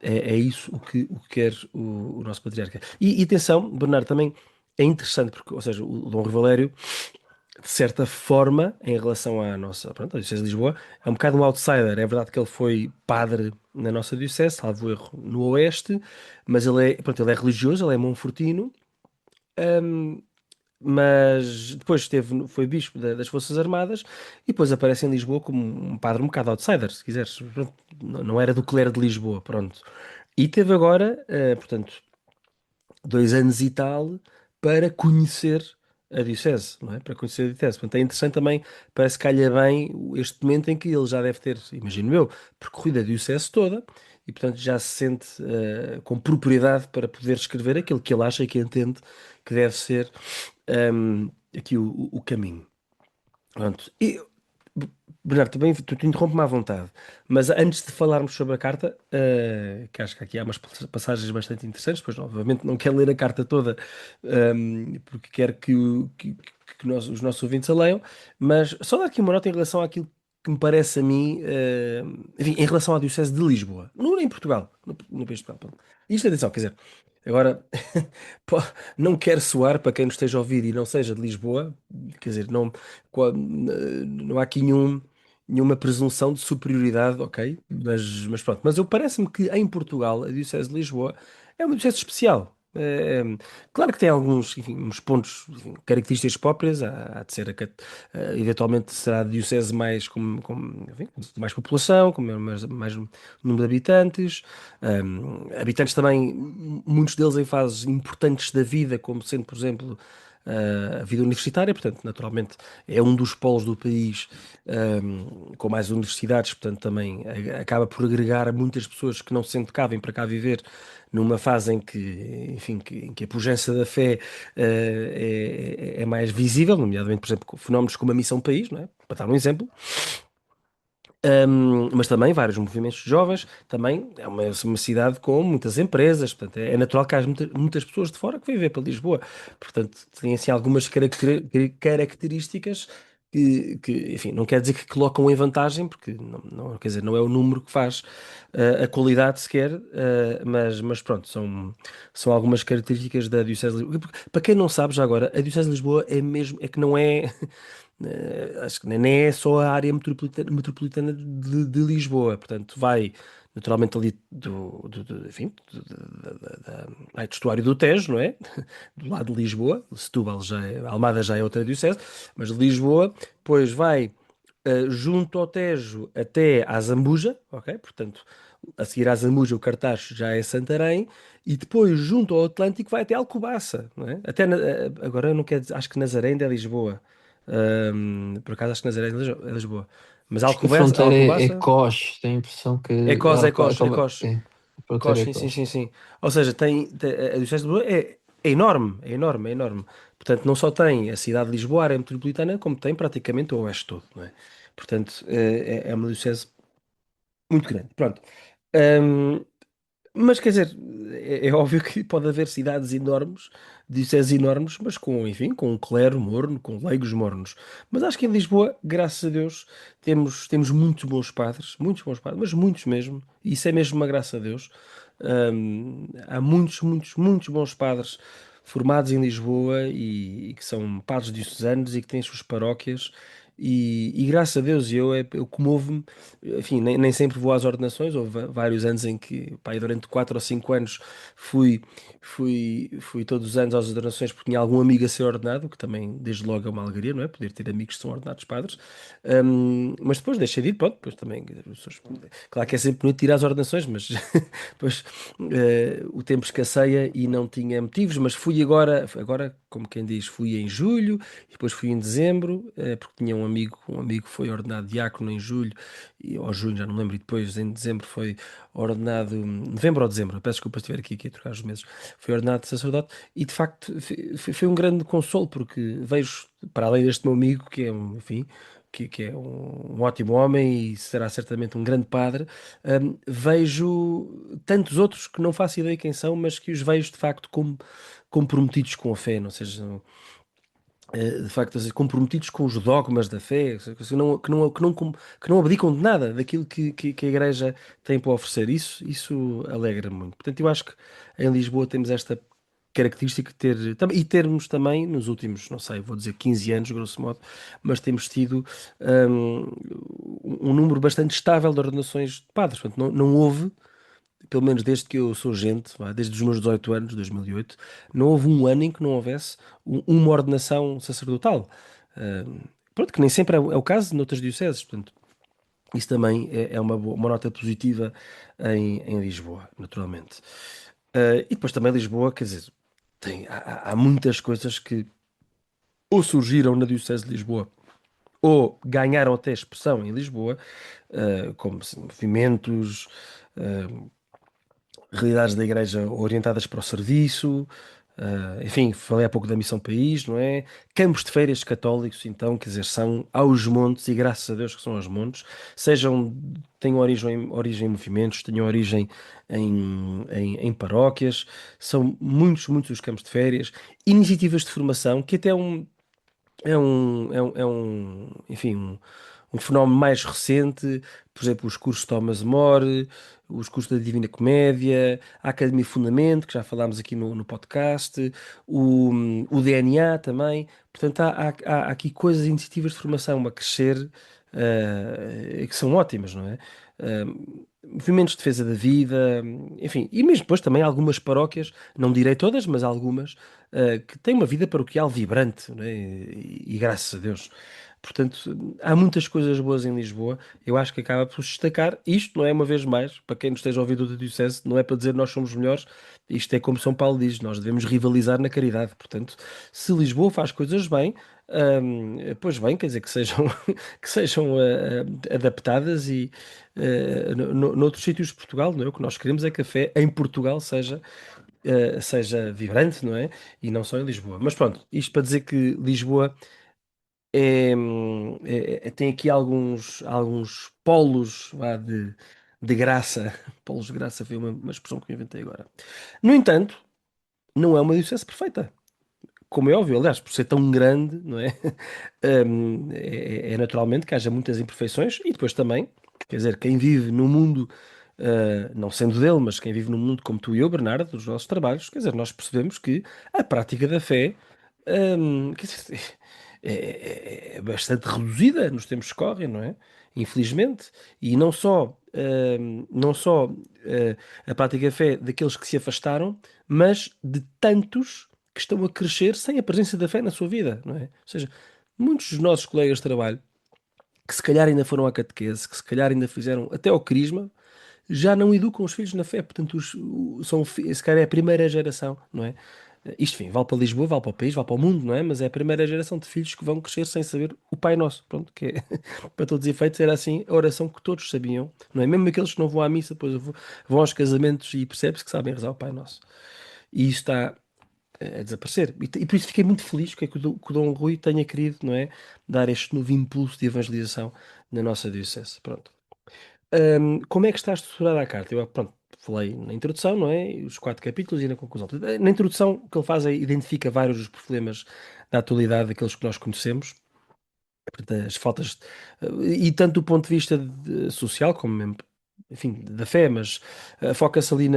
É isso o que quer o nosso patriarca. E atenção, Bernardo, também é interessante, porque, ou seja, o Dom Rui Valério, de certa forma, em relação à nossa, pronto, a Diocese de Lisboa, é um bocado um outsider. É verdade que ele foi padre na nossa Diocese, salvo erro, no Oeste, mas ele é religioso, ele é monfortino, hum, mas depois foi bispo das Forças Armadas, e depois aparece em Lisboa como um padre um bocado outsider, se quiseres. Pronto, não era do clero de Lisboa, pronto. E teve agora, portanto, 2 anos e tal para conhecer a Diocese, não é? Para conhecer a Diocese. Portanto, é interessante também, parece que calha bem este momento em que ele já deve ter, imagino eu, percorrido a Diocese toda, e portanto já se sente com propriedade para poder escrever aquilo que ele acha e que entende que deve ser aqui o caminho. Pronto. E, Bernardo, também tu interrompe-me à vontade, mas antes de falarmos sobre a carta, que acho que aqui há umas passagens bastante interessantes, pois obviamente não quero ler a carta toda, porque quero que os nossos ouvintes a leiam, mas só dar aqui uma nota em relação àquilo que me parece a mim, enfim, em relação à Diocese de Lisboa, não em Portugal, no país de Portugal. Pronto. Isto, atenção, quer dizer, agora, pô, não quero soar para quem nos esteja a ouvir e não seja de Lisboa, quer dizer, não há aqui nenhuma presunção de superioridade, ok? Mas pronto. Mas eu parece-me que em Portugal a Diocese de Lisboa é uma diocese especial. Claro que tem alguns, enfim, uns pontos, enfim, características próprias, há de ser eventualmente será a diocese mais enfim, com mais população, com mais número de habitantes, habitantes também, muitos deles em fases importantes da vida, como sendo, por exemplo, a vida universitária. Portanto, naturalmente é um dos polos do país com mais universidades, portanto também acaba por agregar muitas pessoas que não se sendo cá, vêm para cá viver numa fase em que, enfim, em que a pujança da fé é mais visível, nomeadamente, por exemplo, com fenómenos como a Missão País, não é? Para dar um exemplo. Mas também vários movimentos de jovens, também é uma cidade com muitas empresas, portanto é natural que haja muitas pessoas de fora que vêm ver para Lisboa, portanto tem assim algumas características enfim, não quer dizer que colocam em vantagem, porque quer dizer, não é o número que faz a qualidade sequer, mas pronto, são algumas características da Diocese de Lisboa. Para quem não sabe já agora, a Diocese de Lisboa é mesmo, é que não é, acho que nem é só a área metropolitana de Lisboa, portanto vai naturalmente ali enfim, do estuário do Tejo, não é? Do lado de Lisboa, Setúbal Almada já é outra diocese, mas de Lisboa, depois vai junto ao Tejo até à Zambuja, ok? Portanto, a seguir à Zambuja o cartaz já é Santarém, e depois junto ao Atlântico vai até Alcobaça, não é? Agora eu não quero dizer, acho que Nazaré ainda é Lisboa. Por acaso acho que Nazaré é Lisboa. Mas Acho que a Alcobaça, fronteira é Alcobaça Cós, tenho a impressão que é Cós, é Cós, é acaba. Cós. A fronteira Cós, é sim, sim, Cós. sim, sim. Ou seja, a Diocese de Lisboa é enorme, é enorme, é enorme. Portanto, não só tem a cidade de Lisboa, a área metropolitana, como tem praticamente o oeste todo, não é? Portanto, é uma diocese muito grande. Pronto. Hum, mas quer dizer, é óbvio que pode haver cidades enormes, dioceses enormes, mas com, enfim, com um clero morno, com leigos mornos. Mas acho que em Lisboa, graças a Deus, temos muitos bons padres, mas muitos mesmo. E isso é mesmo uma graça a Deus. Há muitos, muitos, muitos bons padres formados em Lisboa e que são padres diocesanos e que têm as suas paróquias. E graças a Deus, eu comovo-me, enfim, nem sempre vou às ordenações. Houve vários anos em que, pá, durante 4 ou 5 anos fui, fui todos os anos às ordenações porque tinha algum amigo a ser ordenado, que também, desde logo, é uma alegria, não é? Poder ter amigos que são ordenados padres. Mas depois deixei de ir, pronto, depois também, claro que é sempre bonito ir às ordenações, mas depois o tempo escasseia e não tinha motivos. Mas fui agora, como quem diz, fui em julho, e depois fui em dezembro, porque tinha um amigo que foi ordenado diácono em julho, ou junho, já não me lembro, e depois em dezembro foi ordenado, novembro ou dezembro, peço desculpa se estiver aqui a trocar os meses, foi ordenado sacerdote, e de facto foi um grande consolo, porque vejo, para além deste meu amigo, que é enfim, que é um ótimo homem e será certamente um grande padre, vejo tantos outros que não faço ideia quem são, mas que os vejo de facto como comprometidos com a fé, não seja, de facto, assim, comprometidos com os dogmas da fé, que não abdicam de nada daquilo que a Igreja tem para oferecer. Isso alegra muito. Portanto, eu acho que em Lisboa temos esta característica de e termos também, nos últimos, não sei, vou dizer 15 anos, grosso modo, mas temos tido hum, um número bastante estável de ordenações de padres. Portanto, não houve, pelo menos desde que eu sou gente, vá, desde os meus 18 anos, 2008, não houve um ano em que não houvesse uma ordenação sacerdotal. Pronto, que nem sempre é o caso noutras dioceses, portanto, isso também é uma nota positiva em Lisboa, naturalmente. E depois também Lisboa, quer dizer, há muitas coisas que ou surgiram na Diocese de Lisboa ou ganharam até expressão em Lisboa, como assim, movimentos, uh, realidades da Igreja orientadas para o serviço, enfim, falei há pouco da Missão País, não é? Campos de férias católicos, então, quer dizer, são aos montes, e graças a Deus que são aos montes, tenham origem em movimentos, tenham origem em paróquias, são muitos, muitos os campos de férias, iniciativas de formação, que até enfim, um fenómeno mais recente, por exemplo, os cursos de Thomas More, os cursos da Divina Comédia, a Academia Fundamento, que já falámos aqui no podcast, o DNA também. Portanto, há aqui coisas, iniciativas de formação a crescer, que são ótimas, não é? Movimentos de defesa da vida, enfim, e mesmo depois também algumas paróquias, não direi todas, mas algumas, que têm uma vida paroquial vibrante, não é? E graças a Deus. Portanto, há muitas coisas boas em Lisboa. Eu acho que acaba por se destacar. Isto não é uma vez mais, para quem nos esteja a ouvir do Diocese, não é para dizer nós somos melhores. Isto é como São Paulo diz, nós devemos rivalizar na caridade. Portanto, se Lisboa faz coisas bem, pois bem, quer dizer que sejam, que sejam adaptadas e noutros sítios de Portugal, não é? O que nós queremos é que a fé em Portugal seja vibrante, não é? E não só em Lisboa. Mas pronto, isto para dizer que Lisboa tem aqui alguns polos, vá, de graça. Polos de graça foi uma expressão que eu inventei agora. No entanto, não é uma diocese perfeita. como é óbvio, aliás, por ser tão grande, não é? É naturalmente que haja muitas imperfeições e depois também, quer dizer, quem vive no mundo, não sendo dele, mas quem vive no mundo como tu e eu, Bernardo, dos nossos trabalhos, quer dizer, nós percebemos que a prática da fé, quer dizer, é bastante reduzida nos tempos que correm, não é? Infelizmente. E não só a prática da fé daqueles que se afastaram, mas de tantos que estão a crescer sem a presença da fé na sua vida, não é? Ou seja, muitos dos nossos colegas de trabalho, que se calhar ainda foram à catequese, que se calhar ainda fizeram até ao crisma, já não educam os filhos na fé. Portanto, se calhar é a primeira geração, não é? Isto, enfim, vale para Lisboa, vale para o país, vale para o mundo, não é? Mas é a primeira geração de filhos que vão crescer sem saber o Pai Nosso. Pronto, que é, para todos os efeitos, era assim a oração que todos sabiam, não é? Mesmo aqueles que não vão à missa, depois vão aos casamentos e percebe-se que sabem rezar o Pai Nosso. E isso está a desaparecer. E por isso fiquei muito feliz que o Dom Rui tenha querido, não é, dar este novo impulso de evangelização na nossa diocese. Pronto. Como é que está estruturada a carta? Eu, pronto, falei na introdução, não é? Os 4 capítulos e na conclusão. Portanto, na introdução, o que ele faz é identifica vários dos problemas da atualidade, daqueles que nós conhecemos, portanto, as faltas, e tanto do ponto de vista social, como mesmo, enfim, da fé, mas foca-se ali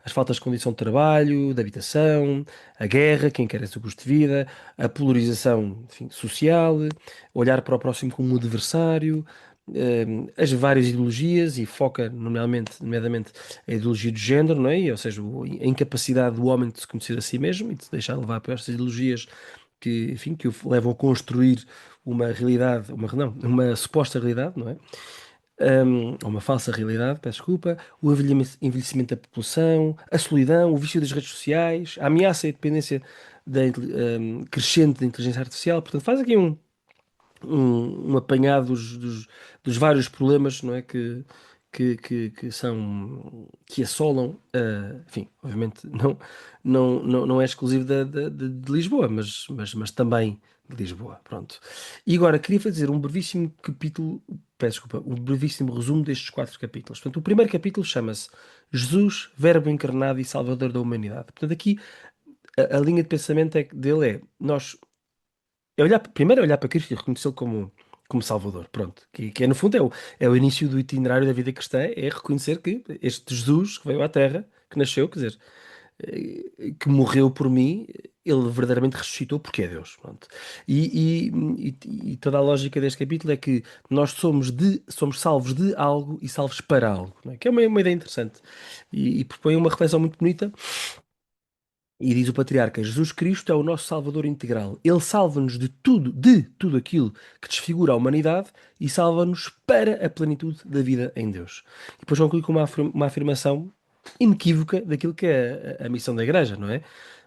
as faltas de condição de trabalho, de habitação, a guerra, quem quer esse custo de vida, a polarização, enfim, social, olhar para o próximo como um adversário, as várias ideologias e foca, nomeadamente, a ideologia do género, não é? Ou seja, a incapacidade do homem de se conhecer a si mesmo e de se deixar levar por estas ideologias que, enfim, que o levam a construir uma realidade, uma suposta realidade, não é? Ou uma falsa realidade, peço desculpa, o envelhecimento da população, a solidão, o vício das redes sociais, a ameaça e a dependência crescente da inteligência artificial. Portanto, faz aqui um apanhado dos vários problemas, não é, que assolam, enfim, obviamente não é exclusivo de Lisboa, mas também de Lisboa, pronto. E agora, queria fazer um brevíssimo capítulo, peço desculpa, um brevíssimo resumo destes 4 capítulos. Portanto, o primeiro capítulo chama-se Jesus, Verbo encarnado e Salvador da humanidade. Portanto, aqui a linha de pensamento dele é, primeiro é olhar para Cristo e reconhecê-lo como Salvador, pronto. Que é, no fundo, é o início do itinerário da vida cristã, é reconhecer que este Jesus que veio à Terra, que nasceu, quer dizer, que morreu por mim, ele verdadeiramente ressuscitou porque é Deus, pronto. E toda a lógica deste capítulo é que nós somos salvos de algo e salvos para algo, não é? Que é uma ideia interessante. E propõe uma reflexão muito bonita e diz o patriarca: Jesus Cristo é o nosso Salvador integral. Ele salva-nos de tudo aquilo que desfigura a humanidade e salva-nos para a plenitude da vida em Deus. E depois conclui com uma afirmação inequívoca daquilo que é a missão da Igreja, não é?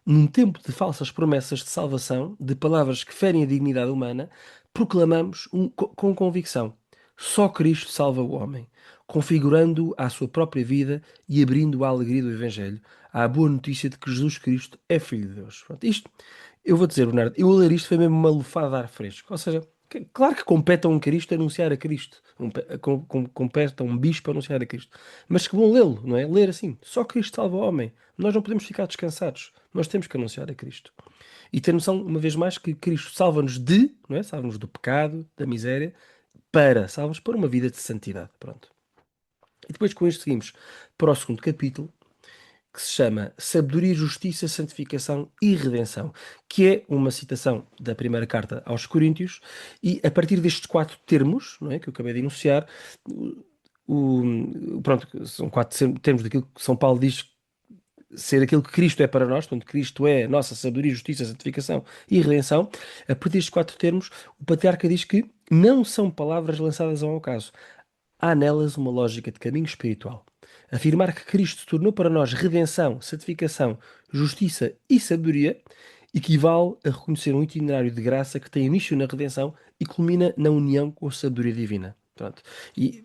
Num tempo de falsas promessas de salvação, de palavras que ferem a dignidade humana, proclamamos com convicção: só Cristo salva o homem, configurando-o à sua própria vida e abrindo a alegria do Evangelho à boa notícia de que Jesus Cristo é Filho de Deus. Pronto, isto, eu vou dizer, Bernardo, eu a ler isto foi mesmo uma lufada de ar fresco. Ou seja, claro que compete a um Cristo anunciar a Cristo. Compete a um bispo anunciar a Cristo. Mas que bom lê-lo, não é? Ler assim, só Cristo salva o homem. Nós não podemos ficar descansados. Nós temos que anunciar a Cristo. E ter noção, uma vez mais, que Cristo salva-nos não é? Salva-nos do pecado, da miséria, salva-nos para uma vida de santidade. Pronto. E depois com isto seguimos para o segundo capítulo, que se chama Sabedoria, Justiça, Santificação e Redenção, que é uma citação da primeira carta aos Coríntios, e a partir destes 4 termos, não é, que eu acabei de enunciar, pronto, são 4 termos daquilo que São Paulo diz ser aquilo que Cristo é para nós, portanto, Cristo é a nossa sabedoria, justiça, santificação e redenção. A partir destes 4 termos, o patriarca diz que não são palavras lançadas ao acaso. Há nelas uma lógica de caminho espiritual. Afirmar que Cristo se tornou para nós redenção, santificação, justiça e sabedoria equivale a reconhecer um itinerário de graça que tem início na redenção e culmina na união com a sabedoria divina. Pronto. E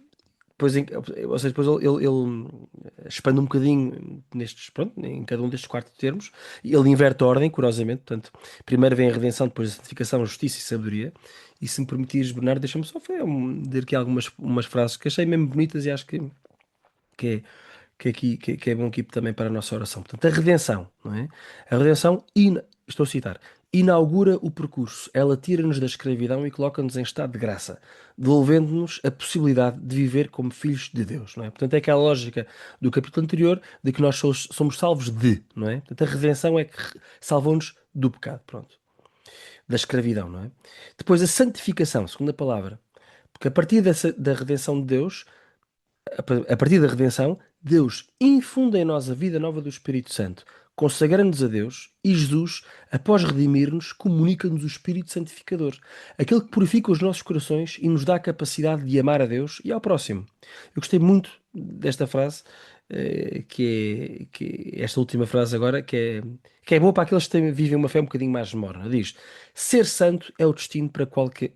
depois, ou seja, depois ele expande um bocadinho pronto, em cada um destes 4 termos, e ele inverte a ordem, curiosamente. Portanto, primeiro vem a redenção, depois a santificação, a justiça e sabedoria. E se me permitires, Bernardo, deixa-me só dizer aqui algumas umas frases que achei mesmo bonitas e acho que é, que é bom aqui também para a nossa oração. Portanto, a redenção, não é? A redenção estou a citar, inaugura o percurso. Ela tira-nos da escravidão e coloca-nos em estado de graça, devolvendo-nos a possibilidade de viver como filhos de Deus, não é? Portanto, é aquela lógica do capítulo anterior de que nós somos salvos de, não é? Portanto, a redenção é que salvou-nos do pecado, pronto, da escravidão, não é? Depois, a santificação, segunda palavra, porque a partir da redenção de Deus, a partir da redenção, Deus infunde em nós a vida nova do Espírito Santo, consagrando-nos a Deus, e Jesus, após redimir-nos, comunica-nos o Espírito Santificador, aquele que purifica os nossos corações e nos dá a capacidade de amar a Deus e ao próximo. Eu gostei muito desta frase, que é esta última frase agora, que é boa para aqueles que vivem uma fé um bocadinho mais morna. Diz: ser santo é o destino para qualquer.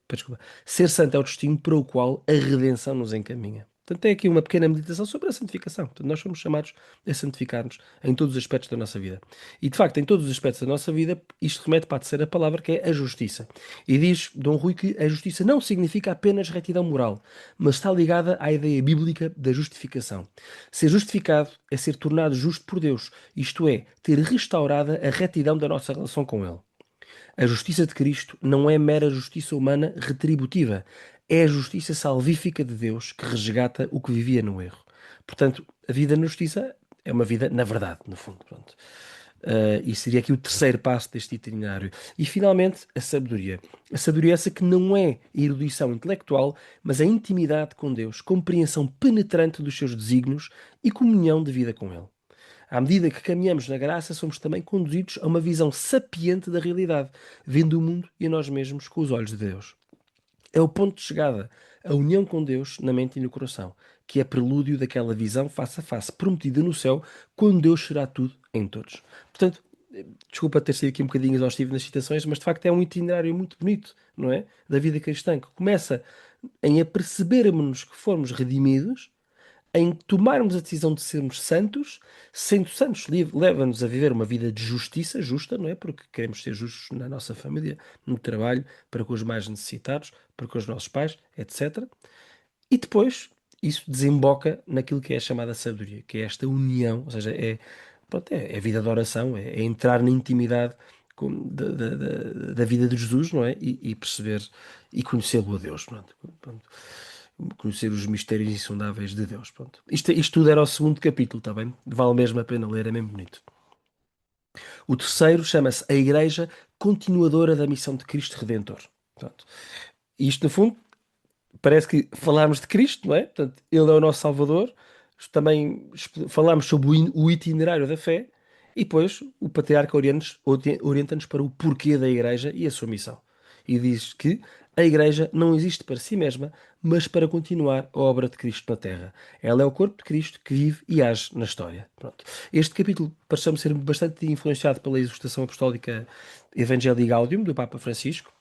Desculpa. Ser santo é o destino para o qual a redenção nos encaminha. Portanto, tem aqui uma pequena meditação sobre a santificação. Portanto, nós somos chamados a santificar-nos em todos os aspectos da nossa vida. E, de facto, em todos os aspectos da nossa vida, isto remete para a terceira palavra, que é a justiça. E diz Dom Rui que a justiça não significa apenas retidão moral, mas está ligada à ideia bíblica da justificação. Ser justificado é ser tornado justo por Deus, isto é, ter restaurada a retidão da nossa relação com Ele. A justiça de Cristo não é mera justiça humana retributiva, é a justiça salvífica de Deus que resgata o que vivia no erro. Portanto, a vida na justiça é uma vida na verdade, no fundo. Pronto. E seria aqui o terceiro passo deste itinerário. E finalmente, a sabedoria. A sabedoria é essa que não é erudição intelectual, mas a intimidade com Deus, compreensão penetrante dos seus desígnios e comunhão de vida com Ele. À medida que caminhamos na graça, somos também conduzidos a uma visão sapiente da realidade, vendo o mundo e a nós mesmos com os olhos de Deus. É o ponto de chegada, a união com Deus na mente e no coração, que é prelúdio daquela visão face a face prometida no céu, quando Deus será tudo em todos. Portanto, desculpa ter sido aqui um bocadinho exaustivo nas citações, mas de facto é um itinerário muito bonito, não é? Da vida cristã, que começa em apercebermos-nos que fomos redimidos, em tomarmos a decisão de sermos santos, sendo santos, leva-nos a viver uma vida de justiça, justa, não é? Porque queremos ser justos na nossa família, no trabalho, para com os mais necessitados, para com os nossos pais, etc. E depois isso desemboca naquilo que é a chamada sabedoria, que é esta união, ou seja, pronto, é a vida de oração, é entrar na intimidade da vida de Jesus, não é? E perceber e conhecê-lo a Deus, pronto. Conhecer os mistérios insondáveis de Deus. Pronto. Isto tudo era o segundo capítulo, está bem? Vale mesmo a pena ler, é mesmo bonito. O terceiro chama-se A Igreja Continuadora da Missão de Cristo Redentor. Pronto. Isto, no fundo, parece que falámos de Cristo, não é? Portanto, Ele é o nosso Salvador. Também falámos sobre o itinerário da fé. E depois o Patriarca orienta-nos para o porquê da Igreja e a sua missão. E diz que a Igreja não existe para si mesma, mas para continuar a obra de Cristo na Terra. Ela é o corpo de Cristo que vive e age na história. Pronto. Este capítulo pareceu-me ser bastante influenciado pela exortação apostólica Evangelii Gaudium, do Papa Francisco,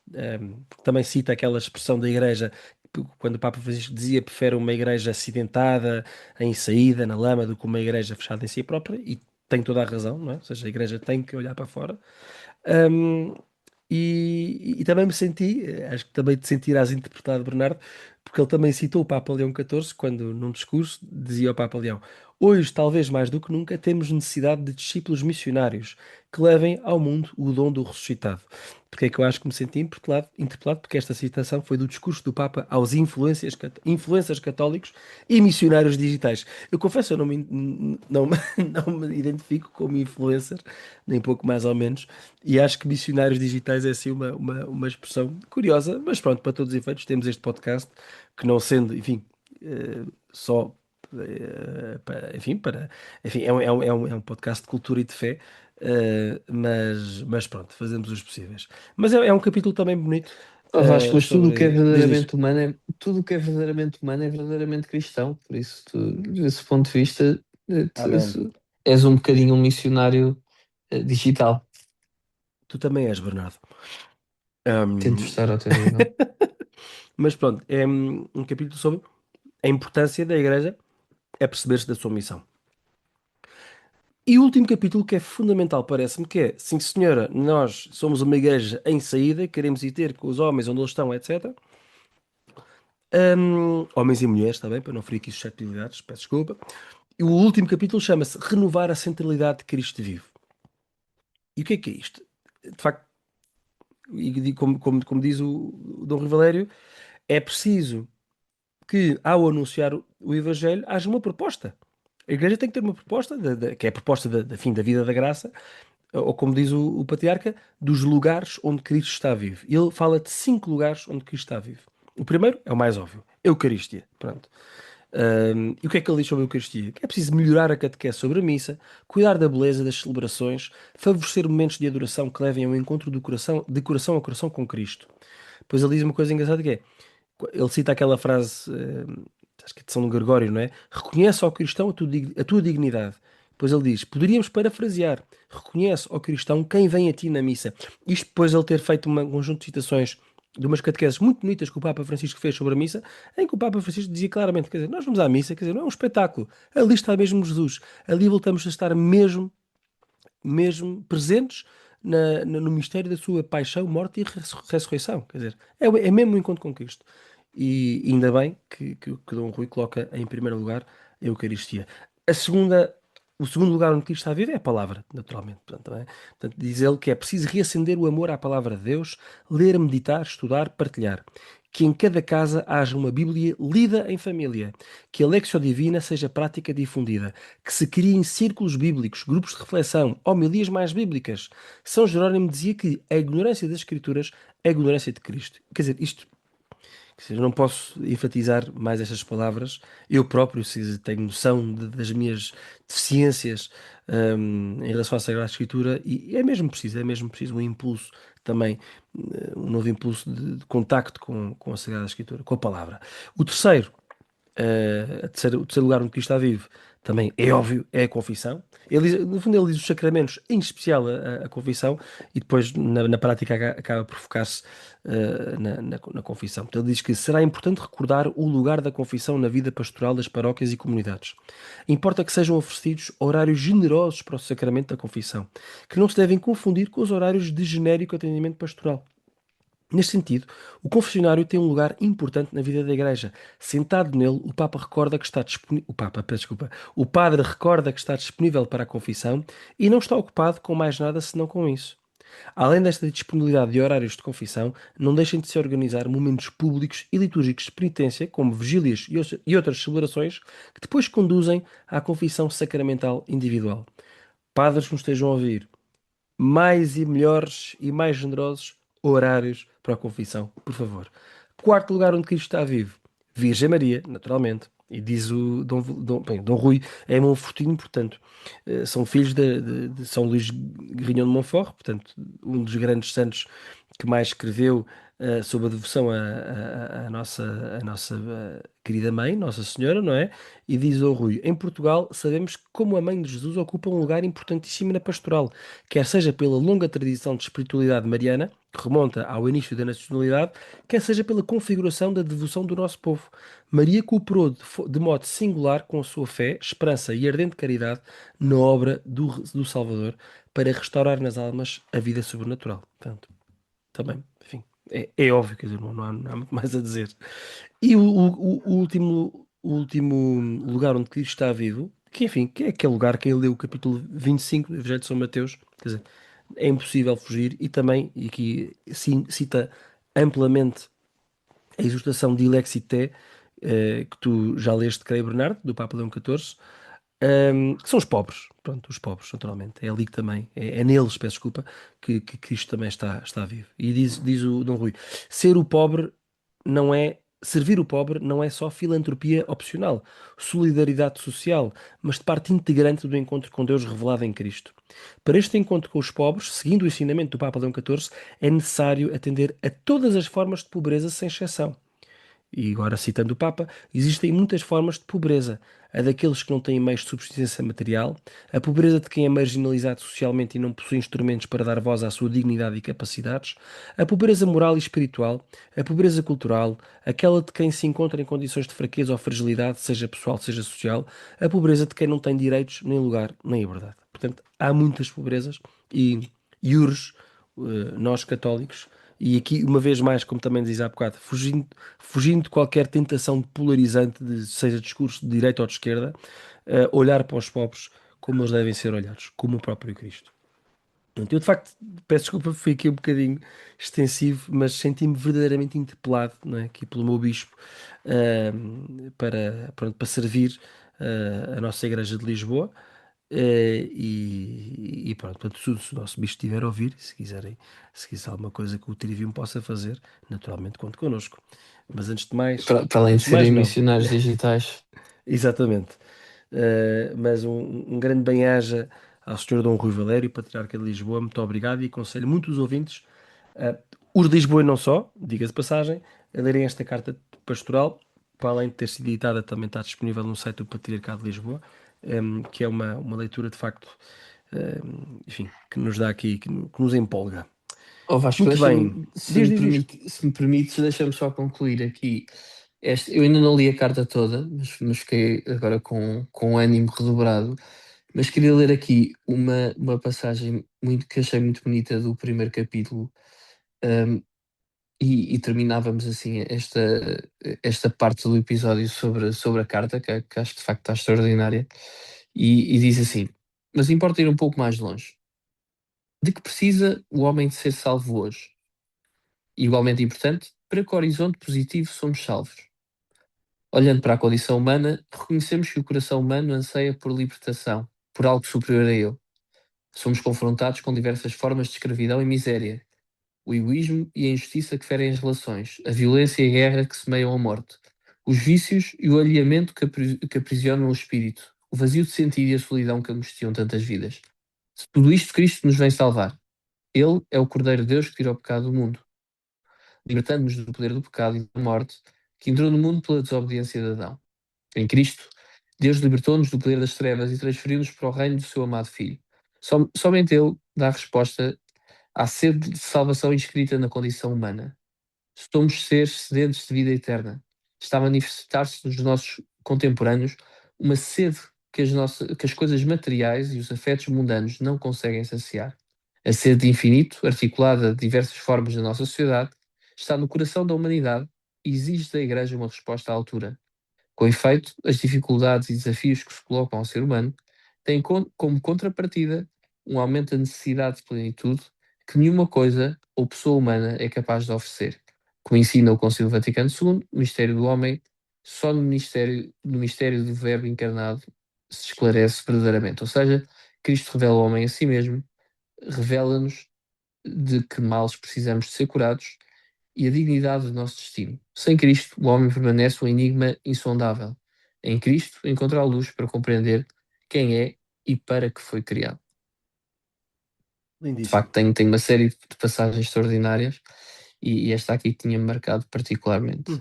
porque também cita aquela expressão da Igreja quando o Papa Francisco dizia que prefere uma igreja acidentada, em saída, na lama, do que uma igreja fechada em si própria, e tem toda a razão, não é? Ou seja, a igreja tem que olhar para fora. Um, e também me senti, acho que também te sentirás interpretado, Bernardo, porque ele também citou o Papa Leão XIV, quando num discurso dizia ao Papa Leão: hoje, talvez mais do que nunca, temos necessidade de discípulos missionários que levem ao mundo o dom do ressuscitado. Porque é que eu acho que me senti interpelado? Porque esta citação foi do discurso do Papa aos influencers católicos e missionários digitais. Eu confesso, eu não me identifico como influencer, nem pouco mais ou menos, e acho que missionários digitais é assim uma expressão curiosa, mas pronto, para todos os efeitos, temos este podcast que não sendo, enfim, só. Enfim, é um podcast de cultura e de fé, mas pronto, fazemos os possíveis. Mas é um capítulo também bonito, Oh, Vasco, mas tudo o que é diz. verdadeiramente humano tudo o que é verdadeiramente cristão. Por isso, desse ponto de vista, Amém. és um bocadinho um missionário digital. Tu também és, Bernardo. Tento Ahm, estar ao teu nível. Mas pronto, é um capítulo sobre a importância da Igreja é perceber-se da sua missão. E o último capítulo que é fundamental, parece-me, que é: sim senhora, nós somos uma igreja em saída, queremos ir ter com os homens onde eles estão, etc. Homens e mulheres, está bem, para não ferir aqui suscetibilidades, peço desculpa. E o último capítulo chama-se Renovar a Centralidade de Cristo Vivo. E o que é isto? de facto, como diz o Dom Rui Valério, é preciso que, ao anunciar o Evangelho, haja uma proposta. A Igreja tem que ter uma proposta, que é a proposta fim, da vida da graça, ou como diz o Patriarca, dos lugares onde Cristo está vivo. E ele fala de 5 lugares onde Cristo está vivo. O primeiro é o mais óbvio, Eucaristia. Pronto. E o que é que ele diz sobre a Eucaristia? Que é preciso melhorar a catequese sobre a missa, cuidar da beleza das celebrações, favorecer momentos de adoração que levem ao encontro do coração, de coração a coração com Cristo. Depois ele diz uma coisa engraçada que é, ele cita aquela frase, acho que é de São Gregório, não é? Reconhece ao cristão a tua dignidade. Depois ele diz, poderíamos parafrasear, reconhece ao cristão quem vem a ti na missa. Isto depois de ele ter feito um conjunto de citações de umas catequeses muito bonitas que o Papa Francisco fez sobre a missa, em que o Papa Francisco dizia claramente, quer dizer, nós vamos à missa, quer dizer, não é um espetáculo, ali está mesmo Jesus, ali voltamos a estar mesmo presentes no mistério da sua paixão, morte e ressurreição. Quer dizer, é mesmo um encontro com Cristo. E ainda bem que Dom Rui coloca em primeiro lugar a Eucaristia. O segundo lugar onde Cristo está vivo é a palavra, naturalmente. Portanto, não é? Portanto, diz ele que é preciso reacender o amor à palavra de Deus, ler, meditar, estudar, partilhar. Que em cada casa haja uma Bíblia lida em família, que a Lectio Divina seja prática difundida, que se criem círculos bíblicos, grupos de reflexão, homilias mais bíblicas. São Jerónimo dizia que a ignorância das Escrituras é a ignorância de Cristo. Quer dizer, isto, quer dizer, eu não posso enfatizar mais estas palavras. Eu próprio tenho noção das minhas deficiências em relação à Sagrada Escritura e é mesmo preciso um impulso também, um novo impulso de contacto com a Sagrada Escritura, com a palavra. O terceiro o terceiro lugar onde Cristo está vivo, também é óbvio, é a confissão. No fundo, ele diz os sacramentos, em especial a confissão, e depois na prática acaba por focar-se na confissão. Então, ele diz que será importante recordar o lugar da confissão na vida pastoral das paróquias e comunidades. Importa que sejam oferecidos horários generosos para o sacramento da confissão, que não se devem confundir com os horários de genérico atendimento pastoral. Neste sentido, o confessionário tem um lugar importante na vida da Igreja. Sentado nele, o Papa recorda que está disponível. O Papa, peço desculpa. O Padre recorda que está disponível para a confissão e não está ocupado com mais nada senão com isso. Além desta disponibilidade de horários de confissão, não deixem de se organizar momentos públicos e litúrgicos de penitência, como vigílias e outras celebrações, que depois conduzem à confissão sacramental individual. Padres que nos estejam a ouvir, mais e melhores e mais generosos horários para a confissão, por favor. Quarto lugar onde Cristo está vivo, Virgem Maria, naturalmente. E diz o Dom Rui, é Monfortino, portanto, são filhos de São Luís Guerrinhão de Montfort, portanto, um dos grandes santos que mais escreveu sobre a devoção à nossa querida mãe, Nossa Senhora, não é? E diz o Rui, em Portugal sabemos que como a mãe de Jesus ocupa um lugar importantíssimo na pastoral, quer seja pela longa tradição de espiritualidade mariana, que remonta ao início da nacionalidade, quer seja pela configuração da devoção do nosso povo. Maria cooperou de modo singular com a sua fé, esperança e ardente caridade na obra do Salvador para restaurar nas almas a vida sobrenatural. Portanto, também, enfim, é óbvio, quer dizer, não há muito mais a dizer. E o último lugar onde Cristo está vivo, que enfim, que é aquele lugar, quem leu o capítulo 25 do Evangelho de São Mateus, quer dizer, é impossível fugir, e também, e aqui sim, cita amplamente a exortação de Ilexité, que tu já leste, creio, Bernardo, do Papa Leão XIV, que são os pobres, pronto, os pobres, naturalmente. É ali que também, é neles, peço desculpa, que Cristo também está vivo. E diz o Dom Rui, ser o pobre não é, servir o pobre não é só filantropia opcional, solidariedade social, mas de parte integrante do encontro com Deus revelado em Cristo. Para este encontro com os pobres, seguindo o ensinamento do Papa Leão XIV, é necessário atender a todas as formas de pobreza sem exceção. E agora, citando o Papa, existem muitas formas de pobreza. A daqueles que não têm meios de subsistência material, a pobreza de quem é marginalizado socialmente e não possui instrumentos para dar voz à sua dignidade e capacidades, a pobreza moral e espiritual, a pobreza cultural, aquela de quem se encontra em condições de fraqueza ou fragilidade, seja pessoal, seja social, a pobreza de quem não tem direitos, nem lugar, nem liberdade. Portanto, há muitas pobrezas e urge, nós católicos, e aqui, uma vez mais, como também diz há bocado, fugindo de qualquer tentação polarizante, seja discurso de direita ou de esquerda, olhar para os pobres como eles devem ser olhados, como o próprio Cristo. Pronto, eu de facto peço desculpa, fui aqui um bocadinho extensivo, mas senti-me verdadeiramente interpelado, não é, aqui pelo meu bispo, pronto, para servir a nossa Igreja de Lisboa. E pronto, portanto, se o nosso bispo estiver a ouvir, se quiserem, se quiser alguma coisa que o Trivium possa fazer, naturalmente conte connosco. Mas Para além de antes de mais serem não. missionários digitais. Exatamente. Mas um grande bem-aja ao Senhor Dom Rui Valério, Patriarca de Lisboa, muito obrigado e aconselho muitos ouvintes, uh, os de Lisboa e não só, diga-se de passagem, a lerem esta carta pastoral, para além de ter sido editada, também está disponível no site do Patriarcado de Lisboa, que é uma leitura de facto, enfim, que nos dá aqui, que nos empolga. Ó Vasco, Muito bem. deixa-me, Diz. se me permites, deixa-me só concluir aqui. Eu ainda não li a carta toda, mas fiquei agora com o ânimo redobrado. Mas queria ler aqui uma passagem que achei muito bonita do primeiro capítulo. um, e terminávamos assim esta parte do episódio sobre a carta, que acho que de facto está extraordinária. E diz assim: Mas importa ir um pouco mais longe. De que precisa o homem de ser salvo hoje? Igualmente importante, para que horizonte positivo somos salvos? Olhando para a condição humana, reconhecemos que o coração humano anseia por libertação, por algo superior a ele. Somos confrontados com diversas formas de escravidão e miséria, o egoísmo e a injustiça que ferem as relações, a violência e a guerra que semeiam a morte, os vícios e o alheamento que aprisionam o espírito, o vazio de sentido e a solidão que angustiam tantas vidas. De tudo isto, Cristo nos vem salvar. Ele é o Cordeiro de Deus que tira o pecado do mundo, libertando-nos do poder do pecado e da morte que entrou no mundo pela desobediência de Adão. Em Cristo, Deus libertou-nos do poder das trevas e transferiu-nos para o reino do seu amado Filho. Somente Ele dá a resposta à sede de salvação inscrita na condição humana. Somos seres sedentos de vida eterna. Está a manifestar-se nos nossos contemporâneos uma sede que as coisas materiais e os afetos mundanos não conseguem saciar. A sede de infinito, articulada de diversas formas na nossa sociedade, está no coração da humanidade e exige da Igreja uma resposta à altura. Com efeito, as dificuldades e desafios que se colocam ao ser humano têm como contrapartida um aumento da necessidade de plenitude que nenhuma coisa ou pessoa humana é capaz de oferecer. Como ensina o Concílio Vaticano II, o mistério do homem, só no mistério do Verbo encarnado se esclarece verdadeiramente. Ou seja, Cristo revela o homem a si mesmo, revela-nos de que males precisamos de ser curados e a dignidade do nosso destino. Sem Cristo, o homem permanece um enigma insondável. Em Cristo, encontra a luz para compreender quem é e para que foi criado. De Lindíssimo. facto, tem uma série de passagens extraordinárias e esta aqui tinha-me marcado particularmente.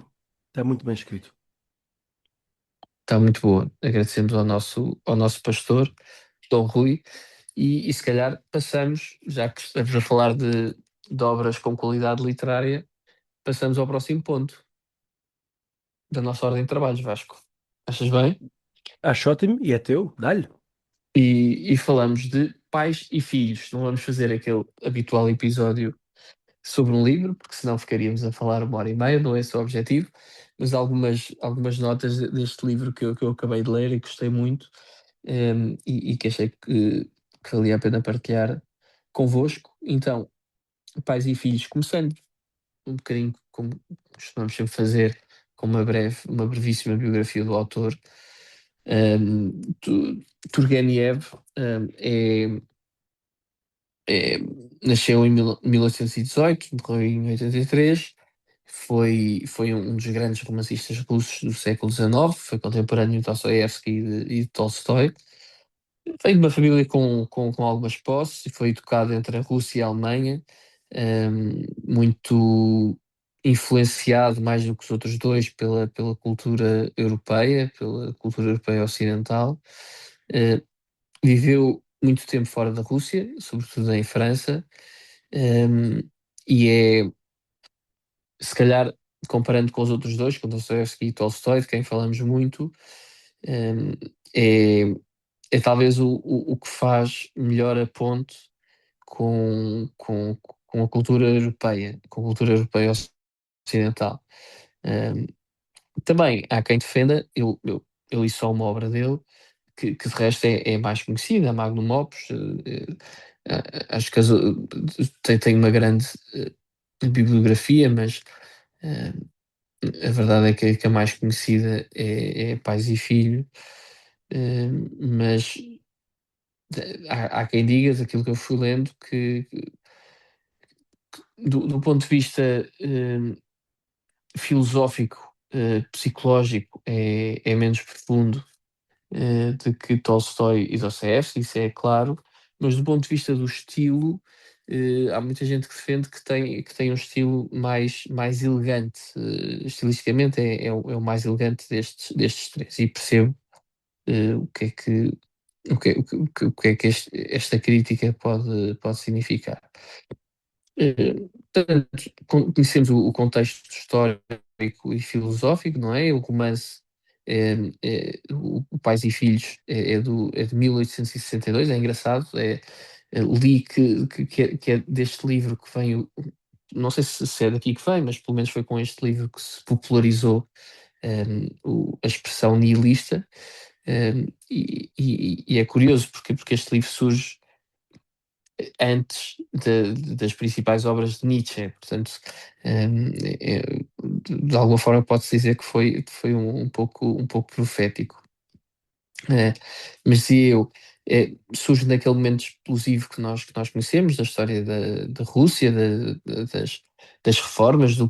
Está muito bem escrito. Está muito boa. Agradecemos ao nosso pastor, Dom Rui, e se calhar passamos, já que estamos a falar de obras com qualidade literária, passamos ao próximo ponto da nossa ordem de trabalhos, Vasco. Achas bem? Acho ótimo e é teu, dá-lhe. E falamos de pais e filhos. Não vamos fazer aquele habitual episódio sobre um livro, porque senão ficaríamos a falar 1 hora e meia, não é esse o objetivo, mas algumas notas deste livro que eu acabei de ler e que gostei muito, e que achei que valia a pena partilhar convosco. Então, pais e filhos, começando um bocadinho como costumamos sempre fazer, com uma brevíssima biografia do autor. Turgenev é, nasceu em 1818, morreu em 83, foi um dos grandes romancistas russos do século XIX, foi contemporâneo de Dostoiévski e de Tolstói. Veio de uma família com algumas posses e foi educado entre a Rússia e a Alemanha, muito influenciado mais do que os outros dois pela cultura europeia ocidental. Eh, Viveu muito tempo fora da Rússia, sobretudo em França, um, e é, se calhar, comparando com os outros dois, com Dostoevsky e Tolstói, de quem falamos muito, um, é, é talvez o que faz melhor a ponte com a cultura europeia, com a cultura europeia ocidental. Um, Também há quem defenda, eu li só uma obra dele, que de resto é mais conhecida, a Magnum Opus. Acho que tem uma grande bibliografia, mas eh, a verdade é que a mais conhecida é Pais e Filho. Mas há quem diga, daquilo que eu fui lendo, que do ponto de vista filosófico, psicológico, é menos profundo de que Tolstói e Dostoiévski, isso é claro, mas do ponto de vista do estilo, há muita gente que defende que tem um estilo mais elegante. Estilisticamente é o mais elegante destes três, e percebo o que é que. O que é que esta crítica pode significar? Portanto, conhecemos o contexto histórico e filosófico, não é? O romance, o Pais e Filhos, é de 1862. É engraçado. Li que é deste livro que vem, não sei se é daqui que vem, mas pelo menos foi com este livro que se popularizou a expressão nihilista. E é curioso porque este livro surge antes das principais obras de Nietzsche. Portanto, de alguma forma pode-se dizer que foi um pouco profético. Eh, mas dizia eu, surge naquele momento explosivo que nós conhecemos, da história da Rússia, das reformas, do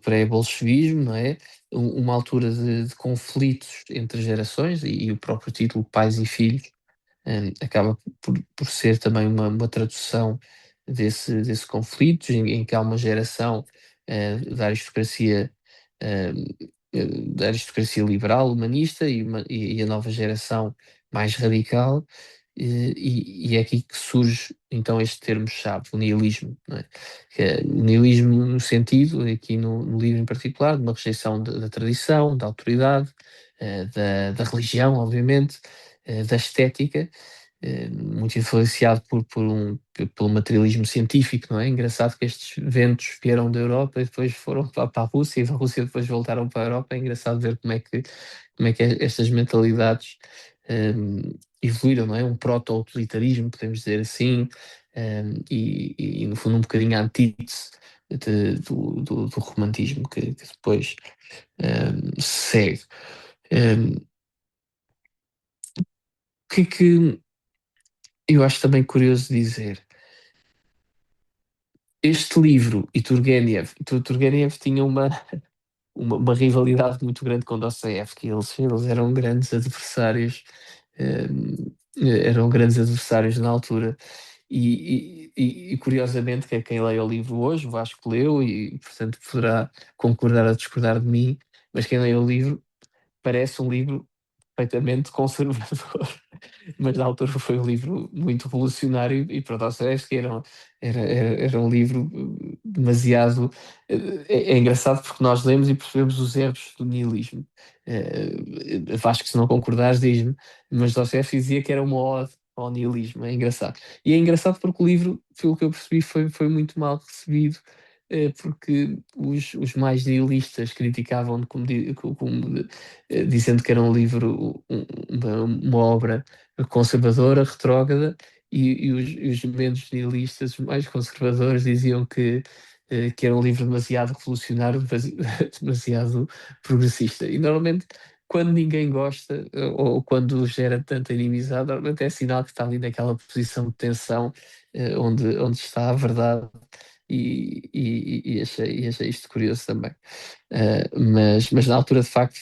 pré-bolchevismo, não é? Uma altura de conflitos entre gerações, e o próprio título Pais e Filhos acaba por ser também uma tradução desse conflito, em que há uma geração da aristocracia, eh, da aristocracia liberal, humanista, e a nova geração mais radical. E é aqui que surge então este termo-chave, o nihilismo, não é? Que é o nihilismo no sentido, aqui no livro em particular, de uma rejeição da tradição, da autoridade, da religião, obviamente, da estética, muito influenciado pelo materialismo científico, não é? Engraçado que estes ventos vieram da Europa e depois foram para a Rússia, e da Rússia depois voltaram para a Europa. É engraçado ver como é que estas mentalidades evoluíram, não é? Um proto-utilitarismo, podemos dizer assim, e no fundo um bocadinho a antítese do romantismo que depois segue. Um, o que é que eu acho também curioso dizer? Este livro e Turgenev tinha uma rivalidade muito grande com Dostoiévski. Eles eram grandes adversários na altura. E curiosamente, que é quem lê o livro hoje, o Vasco leu, e portanto poderá concordar ou discordar de mim, mas quem lê o livro parece um livro perfeitamente conservador. Mas na altura foi um livro muito revolucionário, e para Dostoiévski era um livro demasiado. É engraçado porque nós lemos e percebemos os erros do nihilismo. Acho que, se não concordares, diz-me, mas Dostoiévski dizia que era uma ode ao nihilismo. É engraçado. E é engraçado porque o livro, pelo que eu percebi, foi muito mal recebido. Porque os mais nihilistas criticavam dizendo que era um livro, uma obra conservadora, retrógrada, e os menos nihilistas, os mais conservadores, diziam que era um livro demasiado revolucionário, demasiado progressista. E normalmente, quando ninguém gosta, ou quando gera tanta inimizade, normalmente é sinal que está ali naquela posição de tensão, onde está a verdade. E achei isto curioso também. Mas na altura, de facto,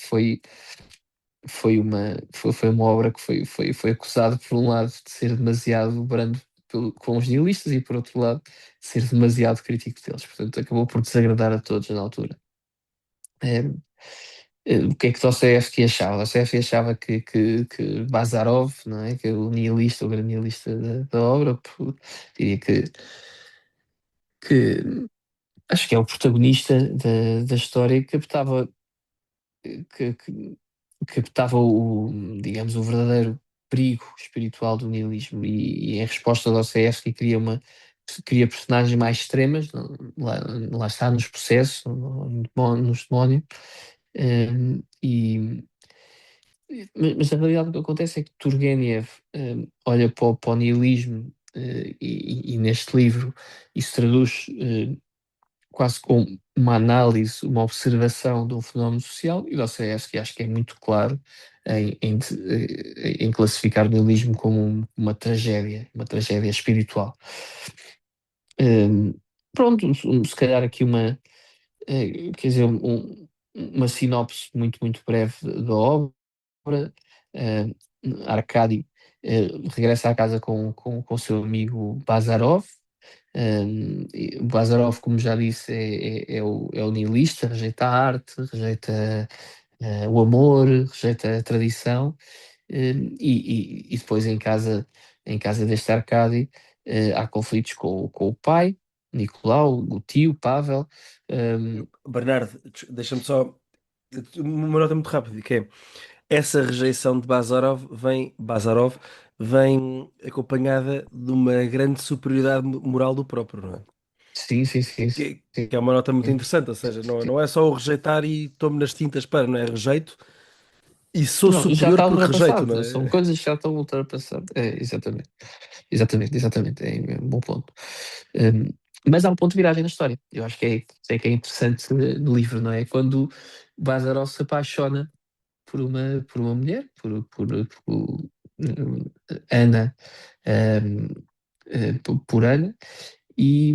foi uma obra que foi acusada, por um lado, de ser demasiado brando com os nihilistas, e por outro lado, de ser demasiado crítico deles. Portanto, acabou por desagradar a todos na altura. Eh, o que é que Dostoiévski achava? Dostoiévski achava que Bazarov, não é? Que é o nihilista, o grande nihilista da obra, diria que acho que é o protagonista da história, que captava digamos, o verdadeiro perigo espiritual do nihilismo, e em resposta ao Dostoiévski cria personagens mais extremas. Lá está, nos processos, nos demónios, Mas na realidade o que acontece é que Turgenev olha para o nihilismo, e neste livro isso traduz quase como uma análise, uma observação de um fenómeno social, e Dostoiévski acho que é muito claro em classificar o nihilismo como uma tragédia espiritual. Um, Pronto, se calhar aqui quer dizer, uma sinopse muito breve da obra. eh, Arkady regressa à casa com o seu amigo Bazarov. E o Bazarov, como já disse, é o nihilista, rejeita a arte, rejeita o amor, rejeita a tradição. E depois em casa deste Arkady, há conflitos com o pai, Nicolau, o tio, Pavel. um, Bernardo, deixa-me só uma nota muito rápida, que é essa rejeição de Bazarov vem acompanhada de uma grande superioridade moral do próprio, não é? sim, sim, sim, Que é uma nota muito interessante, ou seja, não é só o rejeitar e tomo nas tintas para, não é? Rejeito e sou Não, já superior está porque rejeito, não ultrapassado. São é? coisas que já estão ultrapassadas. É, exatamente. Exatamente, exatamente. É um bom ponto. Um, mas há um ponto de viragem na história. Eu acho que é interessante no livro, não é? Quando Bazarov se apaixona por uma mulher, Ana, um, por Ana, e,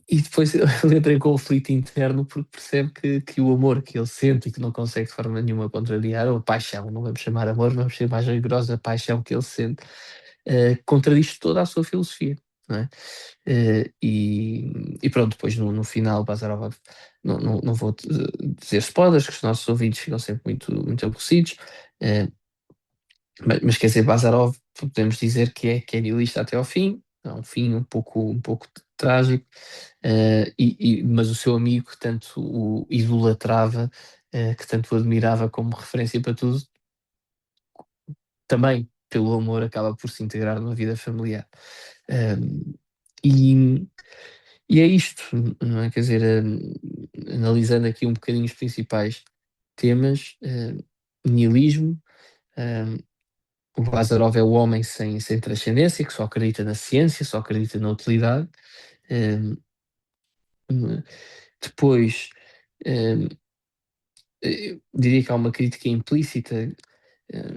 e depois ele entra em conflito interno porque percebe que o amor que ele sente e que não consegue de forma nenhuma contrariar, ou a paixão, não vamos chamar amor, vamos ser mais rigorosa, a paixão que ele sente, contradiz toda a sua filosofia. Não é? E pronto, depois no final, Bazarov, não vou dizer spoilers, que os nossos ouvintes ficam sempre muito aborrecidos, eh, mas quer dizer, Bazarov, podemos dizer que é nihilista até ao fim, é um fim um pouco trágico, mas o seu amigo que tanto o idolatrava, que tanto o admirava como referência para tudo, também pelo amor acaba por se integrar numa vida familiar. Um, e, e é isto, não é? Quer dizer, analisando aqui um bocadinho os principais temas, nihilismo, um, o Bazarov é o homem sem transcendência, que só acredita na ciência, só acredita na utilidade. Um, um, Depois, um, eu diria que há uma crítica implícita.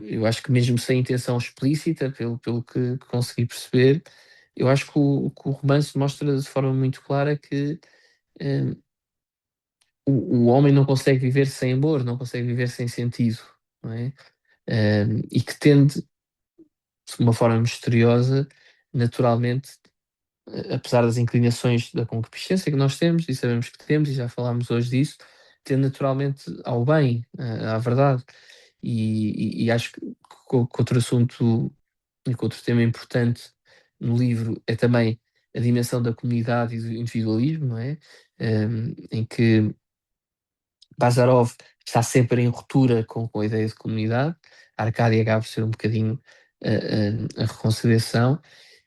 Eu acho que mesmo sem intenção explícita, pelo que consegui perceber, eu acho que o romance mostra de forma muito clara que eh, o homem não consegue viver sem amor, não consegue viver sem sentido, não é? E que tende, de uma forma misteriosa, naturalmente, apesar das inclinações da concupiscência que nós temos, e sabemos que temos, e já falámos hoje disso, tende naturalmente ao bem, à verdade. E acho que outro assunto e que outro tema importante no livro é também a dimensão da comunidade e do individualismo, não é? Em que Bazarov está sempre em ruptura com a ideia de comunidade. A Arcádia acaba por ser um bocadinho a reconciliação,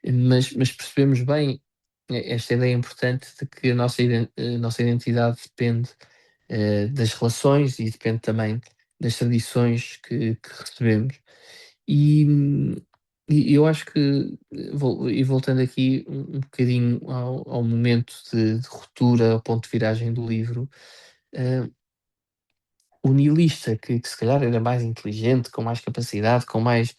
mas percebemos bem esta ideia importante de que a nossa identidade depende das relações e depende também das tradições que recebemos. E, e eu acho que, e voltando aqui um bocadinho ao momento de ruptura, ao ponto de viragem do livro, eh, o nihilista, que se calhar era mais inteligente, com mais capacidade, com mais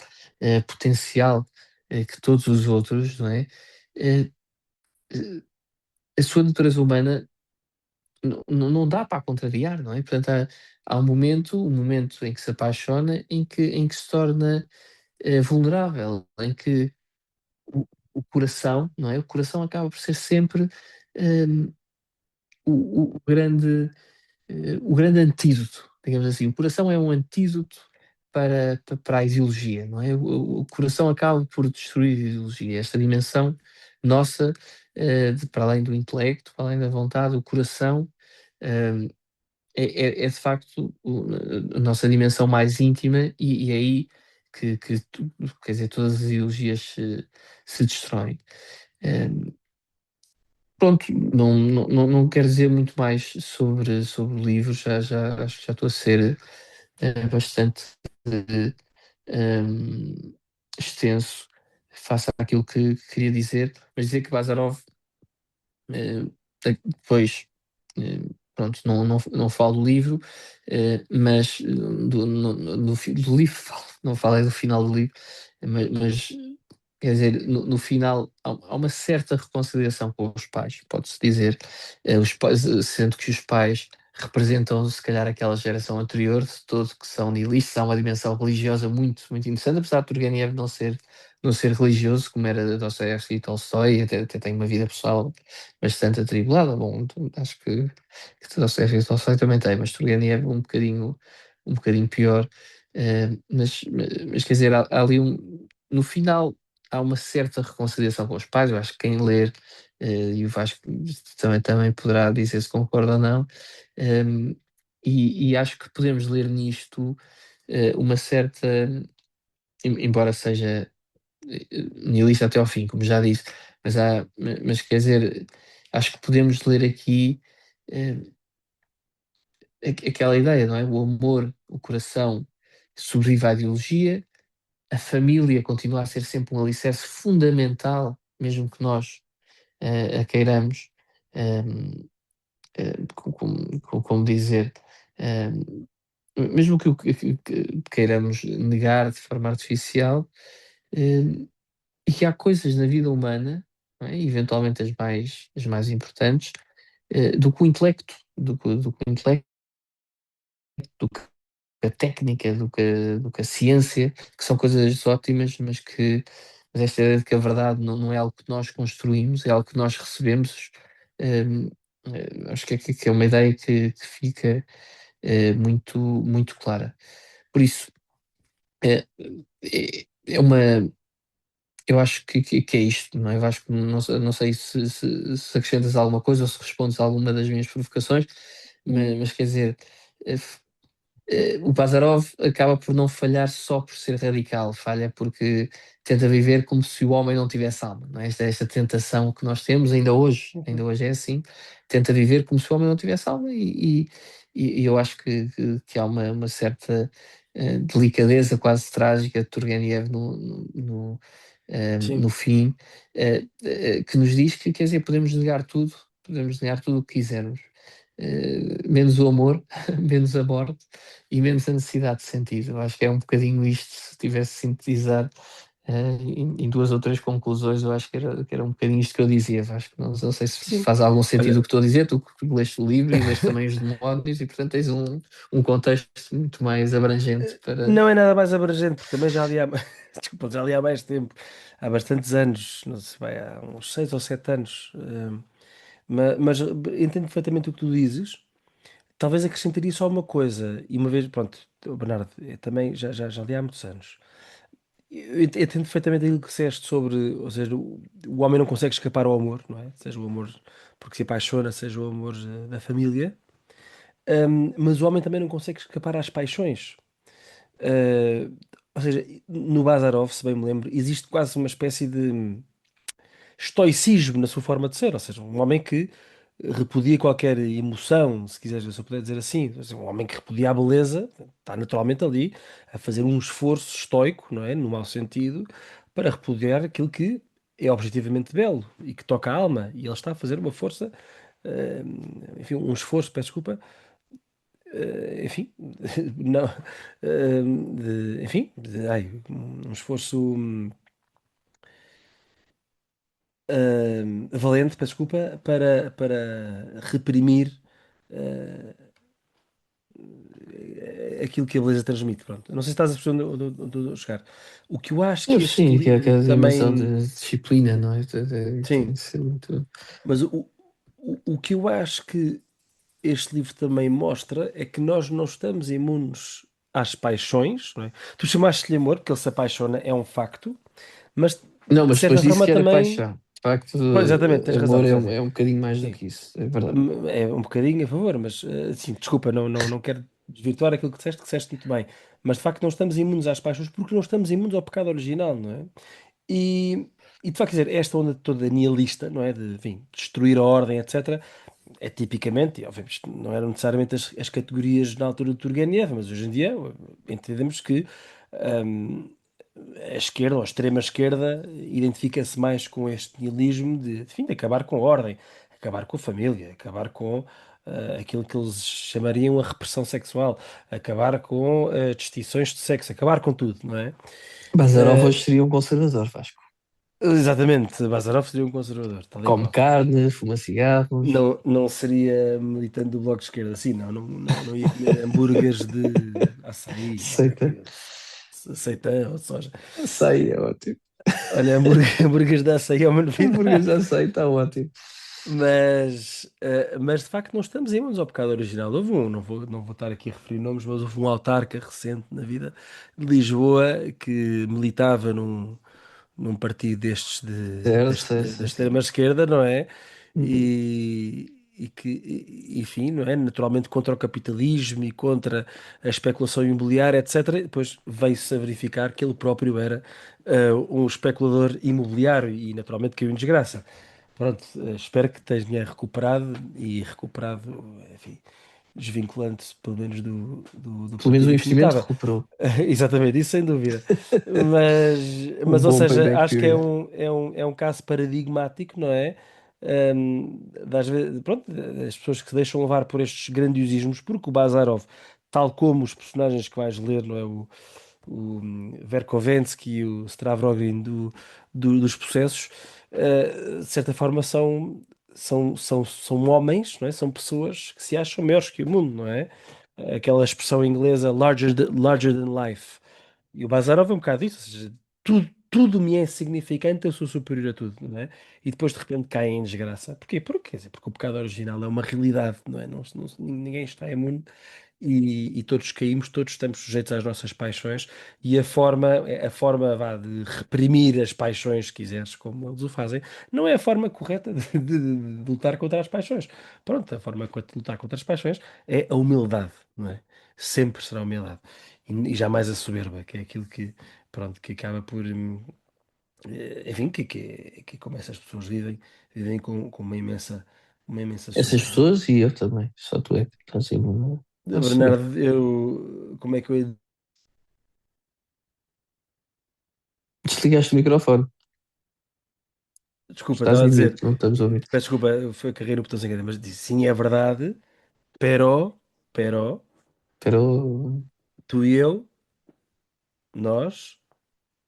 potencial que todos os outros, não é? Eh, eh, a sua natureza humana não dá para a contrariar, não é? Portanto, há um momento em que se apaixona, em que se torna vulnerável, em que o coração, não é? O coração acaba por ser sempre o grande antídoto, digamos assim. O coração é um antídoto para a ideologia, não é? O coração acaba por destruir a ideologia, esta dimensão nossa, para além do intelecto, para além da vontade, o coração eh, é de facto a nossa dimensão mais íntima, e é aí quer dizer, todas as ideologias se destroem. Eh, Pronto, não quero dizer muito mais sobre o livro, acho que já estou a ser bastante hum, extenso face àquilo que queria dizer, mas dizer que Bazarov eh, depois, pronto, não falo do livro, mas do livro falo, não falo é do final do livro, mas quer dizer, no final há uma certa reconciliação com os pais, pode-se dizer, os pais, sendo que os pais representam se calhar aquela geração anterior de todo que são nihilistas, há uma dimensão religiosa muito, muito interessante, apesar de Turgenev não ser religioso, como era Dostoiévski e Tolstói, até tem uma vida pessoal bastante atribulada. Bom, então, acho que Dostoiévski e Tolstói também tem, mas Turgenev um bocadinho pior. Mas quer dizer, há ali no final há uma certa reconciliação com os pais. Eu acho que quem ler, e o Vasco também poderá dizer se concorda ou não, ehm, e acho que podemos ler nisto uma certa, embora seja nihilista até ao fim, como já disse, mas quer dizer, acho que podemos ler aqui eh, aquela ideia, não é? O amor, o coração sobrevive à ideologia, a família continua a ser sempre um alicerce fundamental, mesmo que nós a queiramos, ehm, como dizer, ehm, mesmo que queiramos negar de forma artificial, ehm, e que há coisas na vida humana, não é? Eventualmente as mais importantes, do que o intelecto, do que o intelecto, do que a técnica, do que a ciência, que são coisas ótimas, mas esta ideia de que a verdade não é algo que nós construímos, é algo que nós recebemos. hum, Acho que é uma ideia que fica muito, muito clara. Por isso, é, é uma. Eu acho que é isto, não é? Eu acho que não sei se acrescentas alguma coisa ou se respondes a alguma das minhas provocações, mas quer dizer, eh, o Bazarov acaba por não falhar só por ser radical, falha porque tenta viver como se o homem não tivesse alma, não é? Esta tentação que nós temos ainda Uhum. hoje é assim, tenta viver como se o homem não tivesse alma e eu acho que há uma certa delicadeza quase trágica de Turgenev no Sim. fim, que nos diz que, quer dizer, podemos negar tudo o que quisermos, menos o amor, menos a morte e menos a necessidade de sentido. Eu acho que é um bocadinho isto, se tivesse de sintetizar em duas ou três conclusões, eu acho que era um bocadinho isto que eu dizia. Acho que não sei se Sim. faz algum sentido o Olha, que estou a dizer, tu que leste o livro e leste também os demónios e portanto tens um contexto muito mais abrangente para... não é nada mais abrangente, porque também já li há, desculpa, já li há mais tempo, há bastantes anos, não sei, vai, há uns 6 ou 7 anos. Mas entendo perfeitamente o que tu dizes. Talvez acrescentaria só uma coisa, e uma vez, pronto, Bernardo, eu também já li há muitos anos. Eu entendo perfeitamente aquilo que disseste sobre, ou seja, o homem não consegue escapar ao amor, não é? Seja o amor porque se apaixona, seja o amor da família. Mas o homem também não consegue escapar às paixões. Uh, ou seja, no Bazarov, se bem me lembro, existe quase uma espécie de estoicismo na sua forma de ser, ou seja, um homem que repudia qualquer emoção, se quiseres, se eu puder dizer assim, ou seja, um homem que repudia a beleza, está naturalmente ali a fazer um esforço estoico, não é? No mau sentido, para repudiar aquilo que é objetivamente belo e que toca a alma, e ele está a fazer uma força, enfim, um esforço, peço desculpa, enfim, não, enfim, um esforço valente, peço desculpa, para reprimir aquilo que a beleza transmite. Pronto. Não sei se estás a perceber onde eu estou a chegar. O que eu acho que este Sim, que é livro aquela dimensão também. de disciplina, não é? Tem Sim, que ser muito... mas o que eu acho que este livro também mostra é que nós não estamos imunes às paixões, não é? Tu chamaste-lhe amor, porque ele se apaixona, é um facto, mas Não, de mas depois certa disse forma que era também. paixão. De facto, Pois, exatamente, tens razão. amor Ou é seja, um bocadinho mais do sim, que isso, é verdade. é um bocadinho a favor, mas sim, desculpa, não quero desvirtuar aquilo que disseste muito bem. Mas de facto não estamos imunes às paixões porque não estamos imunes ao pecado original, não é? E, e de facto, quer dizer, esta onda toda nihilista, não é? De, enfim, destruir a ordem, etc. é tipicamente, e, obviamente, isto não eram necessariamente as categorias na altura do Turgenev, mas hoje em dia entendemos que hum, a esquerda, ou a extrema esquerda, identifica-se mais com este nihilismo enfim, de acabar com a ordem, acabar com a família, acabar com aquilo que eles chamariam a repressão sexual, acabar com distinções de sexo, acabar com tudo, não é? Bazarov Eh, hoje seria um conservador, Vasco. exatamente, Bazarov seria um conservador, tal e Come qual. carne, fuma cigarros, Não seria militante do Bloco de Esquerda, assim, não ia comer hambúrgueres de açaí, ou aceita. seitã, ou soja. Açaí é ótimo. Olha, hambúrgueres de açaí é uma Hambúrguer novidade. de açaí está ótimo. Mas de facto não estamos imunes ao pecado original. Houve não vou estar aqui a referir nomes, mas houve um autarca recente na vida de Lisboa que militava num partido destes Certo, certo, da sim, sim. extrema-esquerda, não é? Uhum. Enfim, não é? Naturalmente contra o capitalismo e contra a especulação imobiliária, etc. E depois veio-se a verificar que ele próprio era um especulador imobiliário e naturalmente caiu em desgraça. Pronto, espero que tenha recuperado e recuperado, enfim, desvinculando-se pelo menos do Pelo menos o partido em que investimento militava. recuperou. Exatamente, isso sem dúvida. Mas, Um ou bom seja, payback acho que é period. um caso paradigmático, não é? Das vezes, pronto, as pessoas que se deixam levar por estes grandiosismos, porque o Bazarov, tal como os personagens que vais ler, não é? O Verkovensky e o Stavrogin dos processos, de certa forma são homens, não é? São pessoas que se acham melhores que o mundo, não é? Aquela expressão inglesa larger than life. E o Bazarov é um bocado isso, ou seja, tudo me é insignificante, eu sou superior a tudo, não é? E depois de repente cai em desgraça. Porquê? Porque, quer dizer, porque o pecado original é uma realidade, não é? Ninguém está imune e todos caímos, todos estamos sujeitos às nossas paixões e a forma vá, de reprimir as paixões, se quiseres, como eles o fazem, não é a forma correta de lutar contra as paixões. Pronto, a forma correta de lutar contra as paixões é a humildade, não é? Sempre será a humildade. E jamais a soberba, que é aquilo que, pronto, que acaba por, enfim, que como essas pessoas vivem com uma imensa Essas soberba. pessoas e eu também. Só tu é que estás aí a assumir. Bernardo, como é que eu Desligaste o microfone. desculpa, Estás estava a em dizer, mute, não estamos a ouvir. peço desculpa, foi carregar o botão sem querer, mas disse, sim, é verdade, pero, Pero tu e eu, nós,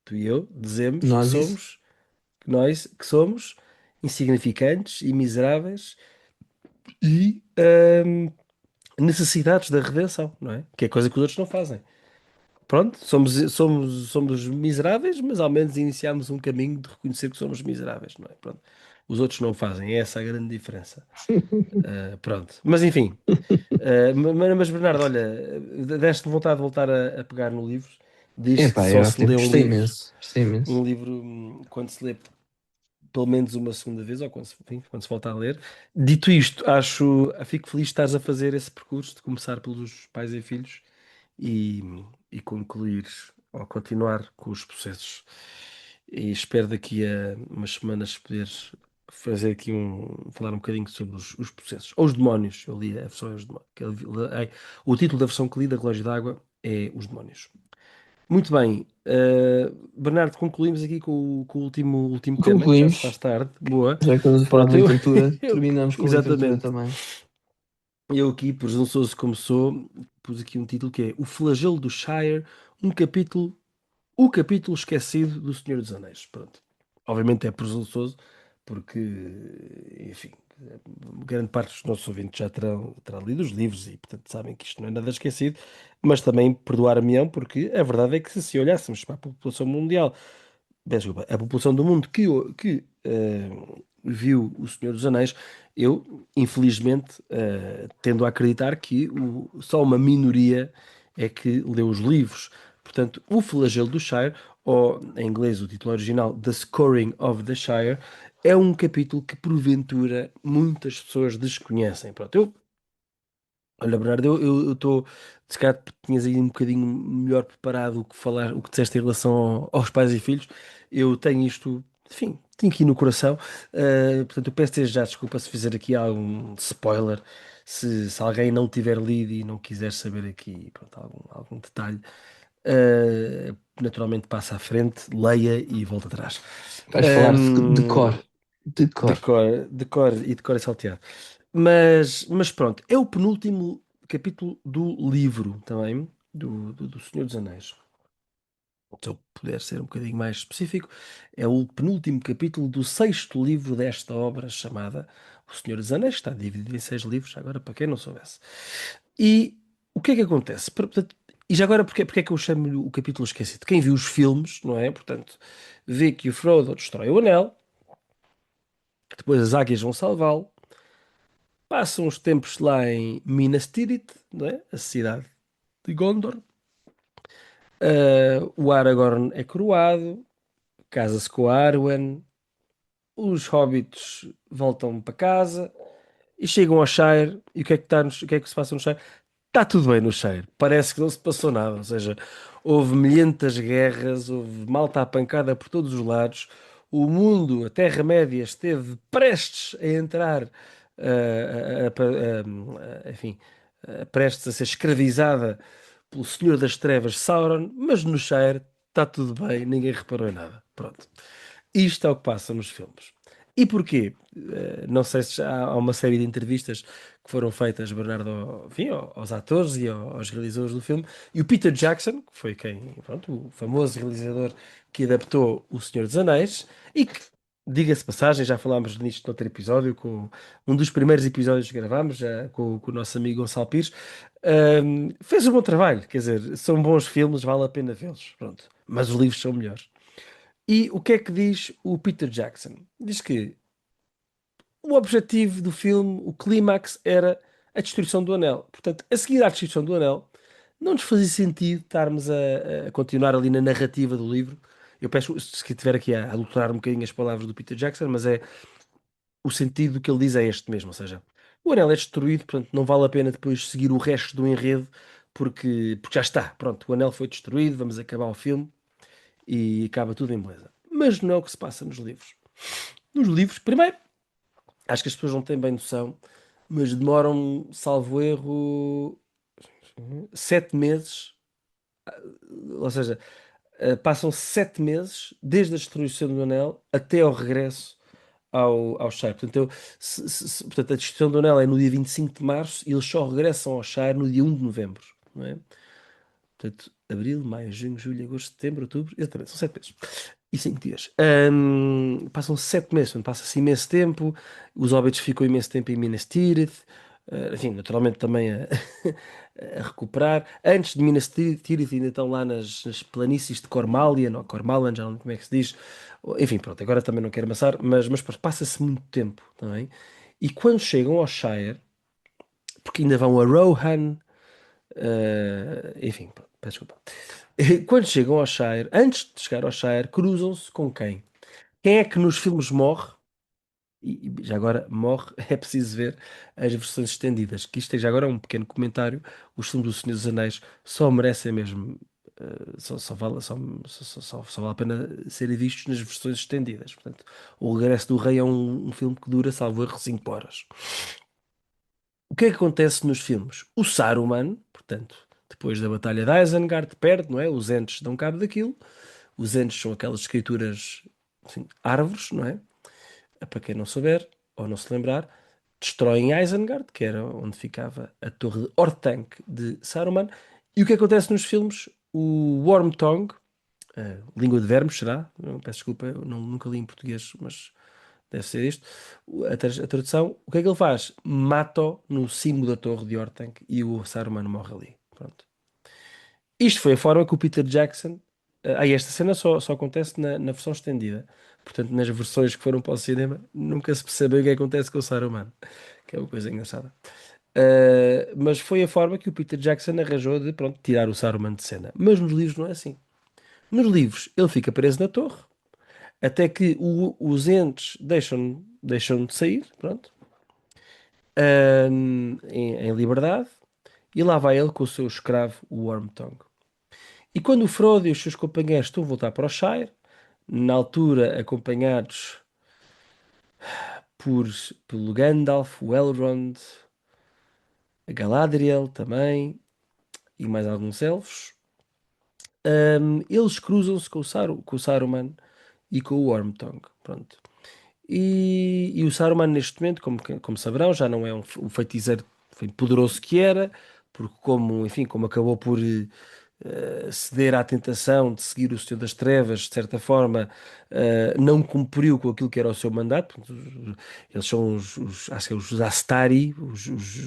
tu e eu, dizemos que nós isso. somos, que somos insignificantes e miseráveis e necessidades da redenção, não é? Que é coisa que os outros não fazem. Pronto, somos miseráveis, mas ao menos iniciamos um caminho de reconhecer que somos miseráveis, não é? Pronto. Os outros não fazem, é essa a grande diferença. Pronto, mas enfim. Mas Bernardo, olha, deste vontade de voltar a pegar no livro. Diz que Epá, só é se ótimo. lê Gostei imenso. Gostei um imenso. livro quando se lê pelo menos uma segunda vez, ou enfim, quando se volta a ler. Dito isto, fico feliz de estares a fazer esse percurso, de começar pelos pais e filhos e, e concluir ou continuar com os processos. E espero daqui a umas semanas poder fazer aqui falar um bocadinho sobre os processos. Ou os demónios. Eu li a versão é os demónios. O título da versão que li da Relógio d'Água é Os Demónios. Muito bem. Bernardo, concluímos aqui com o último tema, que já se faz Concluímos. tarde. Boa. Já que estamos a falar de Pronto, literatura, eu- terminamos com literatura exatamente. também. Eu aqui, presunçoso como sou, pus aqui um título que é O Flagelo do Shire, um capítulo, o capítulo esquecido do Senhor dos Anéis. Pronto. Obviamente é presunçoso, porque, enfim, grande parte dos nossos ouvintes já terão lido os livros e, portanto, sabem que isto não é nada esquecido, mas também perdoar-me-ão, porque a verdade é que se olhássemos para a população mundial, peço desculpa, a população do mundo que viu O Senhor dos Anéis, eu, infelizmente, tendo a acreditar que só uma minoria é que leu os livros. Portanto, O Flagelo do Shire, ou em inglês o título original, The Scourging of the Shire, é um capítulo que porventura muitas pessoas desconhecem. Pronto, olha, Bernardo, eu estou. Se calhar tinhas aí um bocadinho melhor preparado o que falar, o que disseste em relação aos pais e filhos. Eu tenho isto, enfim, tenho aqui no coração. Portanto, eu peço desde já desculpa se fizer aqui algum spoiler, se alguém não tiver lido e não quiser saber aqui, pronto, algum detalhe. Naturalmente passa à frente, leia e volta atrás. Vais falar de Ahm, cor. De cor. decor e salteado. Mas pronto, é o penúltimo capítulo do livro também, do Senhor dos Anéis. Se eu puder ser um bocadinho mais específico, é o penúltimo capítulo do sexto livro desta obra chamada O Senhor dos Anéis, que está dividido em seis livros, agora para quem não soubesse. E o que é que acontece? Portanto, e já agora, porque é que eu chamo o capítulo esquecido? Quem viu os filmes, não é? Portanto, vê que o Frodo destrói o anel, que depois as águias vão salvá-lo, passam uns tempos lá em Minas Tirith, não é? A cidade de Gondor. O Aragorn é coroado, casa-se com a Arwen, os hobbits voltam para casa e chegam ao Shire. E o que é que se passa no Shire? Está tudo bem no Shire. Parece que não se passou nada. Ou seja, houve milhentas guerras, houve malta à pancada por todos os lados. O mundo, a Terra-média, esteve prestes a entrar, enfim, prestes a ser escravizada pelo Senhor das Trevas, Sauron. Mas no Shire está tudo bem, ninguém reparou em nada. Pronto. Isto é o que passa nos filmes. E porquê? Não sei se já há uma série de entrevistas que foram feitas, Bernardo, enfim, aos atores e aos realizadores do filme. E o Peter Jackson, que foi quem, pronto, o famoso realizador que adaptou O Senhor dos Anéis, e que, diga-se de passagem, já falámos nisto noutro episódio, com um dos primeiros episódios que gravámos, já, com o nosso amigo Gonçalo Pires, fez um bom trabalho, quer dizer, são bons filmes, vale a pena vê-los, pronto. Mas os livros são melhores. E o que é que diz o Peter Jackson? Diz que o objetivo do filme, o clímax, era a destruição do anel. Portanto, a seguir à destruição do anel, não nos fazia sentido estarmos a continuar ali na narrativa do livro. Eu peço, se estiver aqui a adulterar um bocadinho as palavras do Peter Jackson, mas é o sentido do que ele diz é este mesmo, ou seja, o anel é destruído, portanto não vale a pena depois seguir o resto do enredo, porque já está, pronto, o anel foi destruído, vamos acabar o filme e acaba tudo em beleza. Mas não é o que se passa nos livros. Nos livros, primeiro, acho que as pessoas não têm bem noção, mas demoram, salvo erro, 7 meses, ou seja, passam 7 meses desde a destruição do anel até ao regresso ao Shire. Portanto, portanto, a destruição do anel é no dia 25 de março e eles só regressam ao Shire no dia 1 de novembro. Não é? Portanto, abril, maio, junho, julho, agosto, setembro, outubro, exatamente, são 7 meses. E 5 dias. Passam 7 meses, portanto, passa-se imenso tempo. Os hobbits ficam imenso tempo em Minas Tirith. Enfim, naturalmente também a recuperar. Antes de Minas Tirith ainda estão lá nas planícies de Cormalian, ou Cormalan, já não lembro como é que se diz. Enfim, pronto, agora também não quero amassar, mas pronto, passa-se muito tempo também. E quando chegam ao Shire, porque ainda vão a Rohan, enfim, pronto, peço desculpa. Quando chegam ao Shire, antes de chegar ao Shire, cruzam-se com quem? Quem é que nos filmes morre? E já agora morre, é preciso ver as versões estendidas. Que isto é já agora um pequeno comentário. Os filmes do Senhor dos Anéis só merecem mesmo, só vale a pena serem vistos nas versões estendidas. Portanto, O Regresso do Rei é um filme que dura, salvo erro, 5 horas. O que é que acontece nos filmes? O Saruman, portanto, depois da Batalha de Isengard, perde, não é? Os Ents dão cabo daquilo. Os Ents são aquelas escrituras, assim, árvores, não é? Para quem não souber ou não se lembrar, destroem Isengard, que era onde ficava a torre de Orthanc de Saruman. E o que acontece nos filmes? O Wormtongue, língua de vermes, será? Peço desculpa, eu nunca li em português, mas deve ser isto. A tradução, o que é que ele faz? Mata-o no cimo da torre de Orthanc e o Saruman morre ali. Pronto. Isto foi a forma que o Peter Jackson. Esta cena só acontece na versão estendida. Portanto, nas versões que foram para o cinema, nunca se percebe o que acontece com o Saruman, que é uma coisa engraçada. Mas foi a forma que o Peter Jackson arranjou de, pronto, tirar o Saruman de cena. Mas nos livros não é assim. Nos livros ele fica preso na torre, até que os entes deixam de sair, pronto, em liberdade, e lá vai ele com o seu escravo, o Wormtongue. E quando o Frodo e os seus companheiros estão a voltar para o Shire, na altura acompanhados. por, pelo Gandalf, o Elrond, a Galadriel também, e mais alguns elfos. Eles cruzam-se com o Saruman e com o Wormtongue. Pronto. E o Saruman, neste momento, como saberão, já não é o feiticeiro poderoso que era, porque enfim, como acabou por ceder à tentação de seguir o Senhor das Trevas, de certa forma, não cumpriu com aquilo que era o seu mandato. Portanto, eles são acho que é os Astari,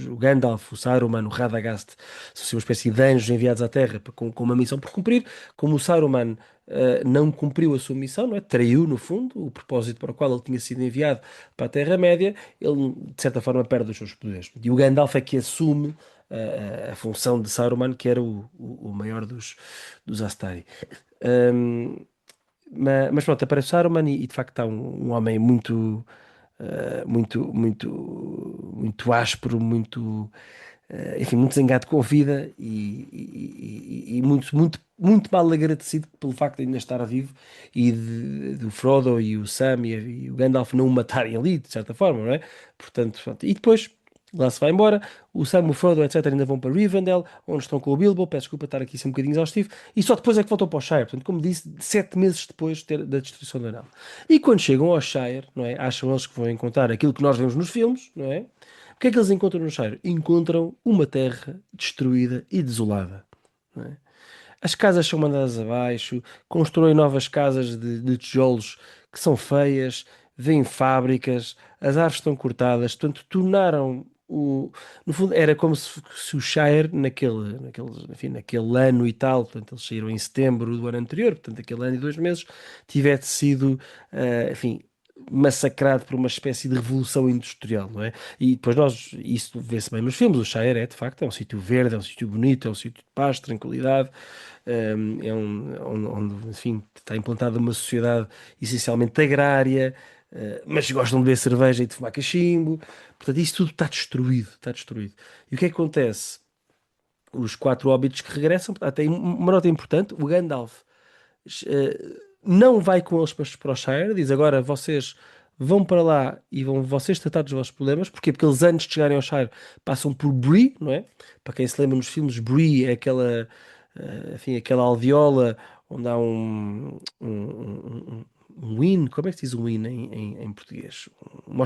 o Gandalf, o Saruman, o Radagast, são assim uma espécie de anjos enviados à Terra com uma missão por cumprir. Como o Saruman não cumpriu a sua missão, não é? Traiu, no fundo, o propósito para o qual ele tinha sido enviado para a Terra-média, ele, de certa forma, perde os seus poderes. E o Gandalf é que assume a função de Saruman, que era o maior dos Astari. Um, mas pronto, aparece Saruman e de facto está um homem muito áspero, enfim, muito zangado com a vida e muito mal agradecido pelo facto de ainda estar vivo e do Frodo e o Sam e o Gandalf não o matarem ali, de certa forma, não é? Portanto, pronto. E depois lá se vai embora, o Sam, o Frodo, etc. ainda vão para Rivendell, onde estão com o Bilbo, peço desculpa estar aqui assim um bocadinho exaustivo, e só depois é que voltam para o Shire, portanto, como disse, 7 meses depois da destruição do Anel. E quando chegam ao Shire, não é? Acham eles que vão encontrar aquilo que nós vemos nos filmes, não é? O que é que eles encontram no Shire? Encontram uma terra destruída e desolada. Não é? As casas são mandadas abaixo, constroem novas casas de tijolos que são feias, vêm fábricas, as árvores estão cortadas, portanto, tornaram no fundo, era como se o Shire, enfim, naquele ano e tal, portanto, eles saíram em setembro do ano anterior, portanto, aquele ano e 2 meses, tivesse sido, enfim, massacrado por uma espécie de revolução industrial, não é? E depois isso vê-se bem nos filmes, o Shire é, de facto, é um sítio verde, é um sítio bonito, é um sítio de paz, tranquilidade, onde, enfim, está implantada uma sociedade essencialmente agrária, mas gostam de beber cerveja e de fumar cachimbo. Portanto, isso tudo está destruído, está destruído. E o que é que acontece? Os 4 hobbits que regressam, tem uma nota importante, o Gandalf não vai com eles para o Shire, diz agora vocês vão para lá e vão vocês tratar dos vossos problemas. Porquê? Porque eles antes de chegarem ao Shire passam por Bree, não é? Para quem se lembra nos filmes, Bree é enfim, aquela aldeola onde há um inn, como é que se diz um inn em português? Uma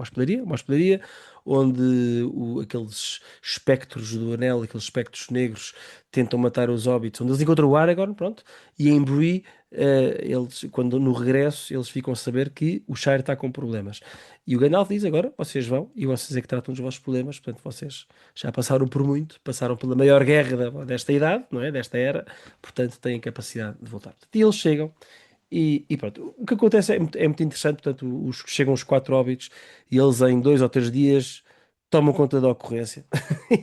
hospedaria onde aqueles espectros do anel, aqueles espectros negros tentam matar os hobbits, onde eles encontram o Aragorn, pronto, e em Bree, quando no regresso, eles ficam a saber que o Shire está com problemas. E o Gandalf diz agora, vocês vão, e vocês é que tratam dos vossos problemas, portanto, vocês já passaram por muito, passaram pela maior guerra desta idade, não é? Desta era, portanto, têm capacidade de voltar. E eles chegam, e pronto, o que acontece é muito interessante, portanto, chegam os 4 hobbits, e eles em 2 ou 3 dias tomam conta da ocorrência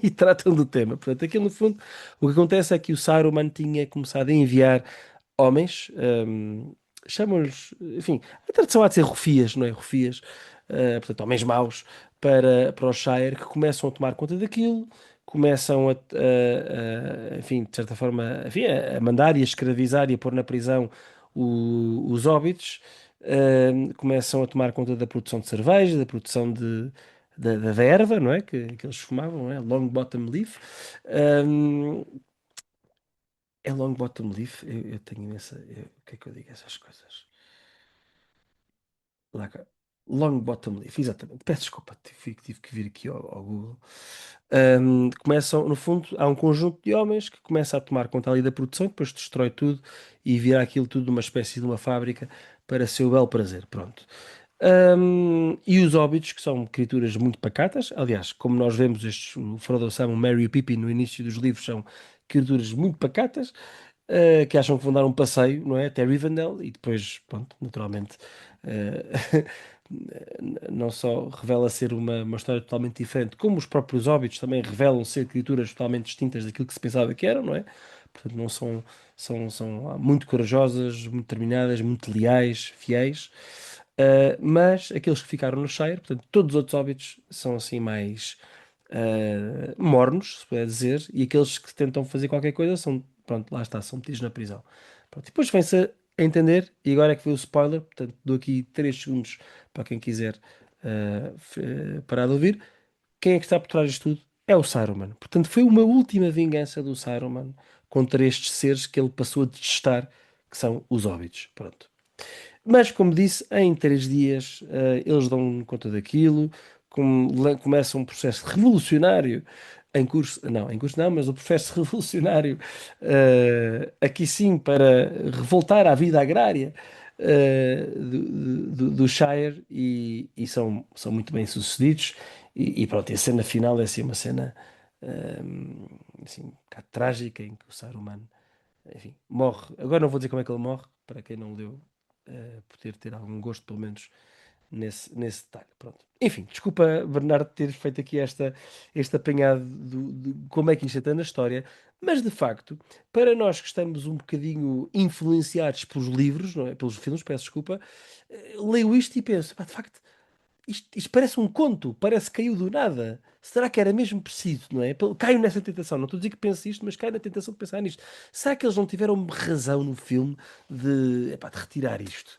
e tratam do tema. Portanto, aquilo no fundo, o que acontece é que o Saruman tinha começado a enviar homens, chamam-lhes, enfim, a tradução há de ser rufias, não é? Rufias, portanto, homens maus, para o Shire, que começam a tomar conta daquilo, começam enfim, de certa forma, enfim, a mandar e a escravizar e a pôr na prisão os hobbits, começam a tomar conta da produção de cerveja, da produção da erva, não é? Que eles fumavam, não é? Long Bottom Leaf. Um, é Long Bottom Leaf? Eu tenho imensa. O que é que eu digo a essas coisas? Lá, Long Bottom Leaf, exatamente. Peço desculpa, tive que vir aqui ao Google. Começam, no fundo, há um conjunto de homens que começa a tomar conta ali da produção, depois destrói tudo e vira aquilo tudo uma espécie de uma fábrica para seu bel prazer. Pronto. E os hobbits, que são criaturas muito pacatas, aliás, como nós vemos o Frodo, o Sam, o Merry e o Pippin no início dos livros, são criaturas muito pacatas, que acham que vão dar um passeio, não é? Até Rivendell e depois, pronto, naturalmente, uh, não só revela ser uma história totalmente diferente, como os próprios hobbits também revelam ser criaturas totalmente distintas daquilo que se pensava que eram, não é? Portanto, não são muito corajosas, muito determinadas, muito leais, fiéis. Mas aqueles que ficaram no Shire, portanto, todos os outros hobbits são assim mais mornos, se puder dizer, e aqueles que tentam fazer qualquer coisa são, pronto, lá está, são metidos na prisão. Pronto, e depois vem-se a entender, e agora é que veio o spoiler, portanto dou aqui 3 segundos para quem quiser parar de ouvir. Quem é que está por trás disto tudo? É o Saruman. Portanto, foi uma última vingança do Saruman contra estes seres que ele passou a detestar, que são os Hobbits. Pronto. Mas, como disse, em 3 dias eles dão conta daquilo, começa um processo revolucionário em curso, não, em curso não, mas um processo revolucionário aqui sim para revoltar à vida agrária do Shire e são muito bem sucedidos e pronto, e a cena final é assim uma cena assim, um bocado trágica em que o Saruman enfim, morre. Agora não vou dizer como é que ele morre, para quem não leu, poder ter algum gosto, pelo menos, nesse detalhe. Pronto. Enfim, desculpa, Bernardo, ter feito aqui este apanhado de como é que isto está na história, mas de facto, para nós que estamos um bocadinho influenciados pelos livros, não é? Pelos filmes, peço desculpa, leio isto e penso, pá, de facto, isto parece um conto, parece que caiu do nada. Será que era mesmo preciso, não é? Caio nessa tentação, não estou a dizer que penso isto, mas caio na tentação de pensar nisto. Será que eles não tiveram razão no filme de retirar isto?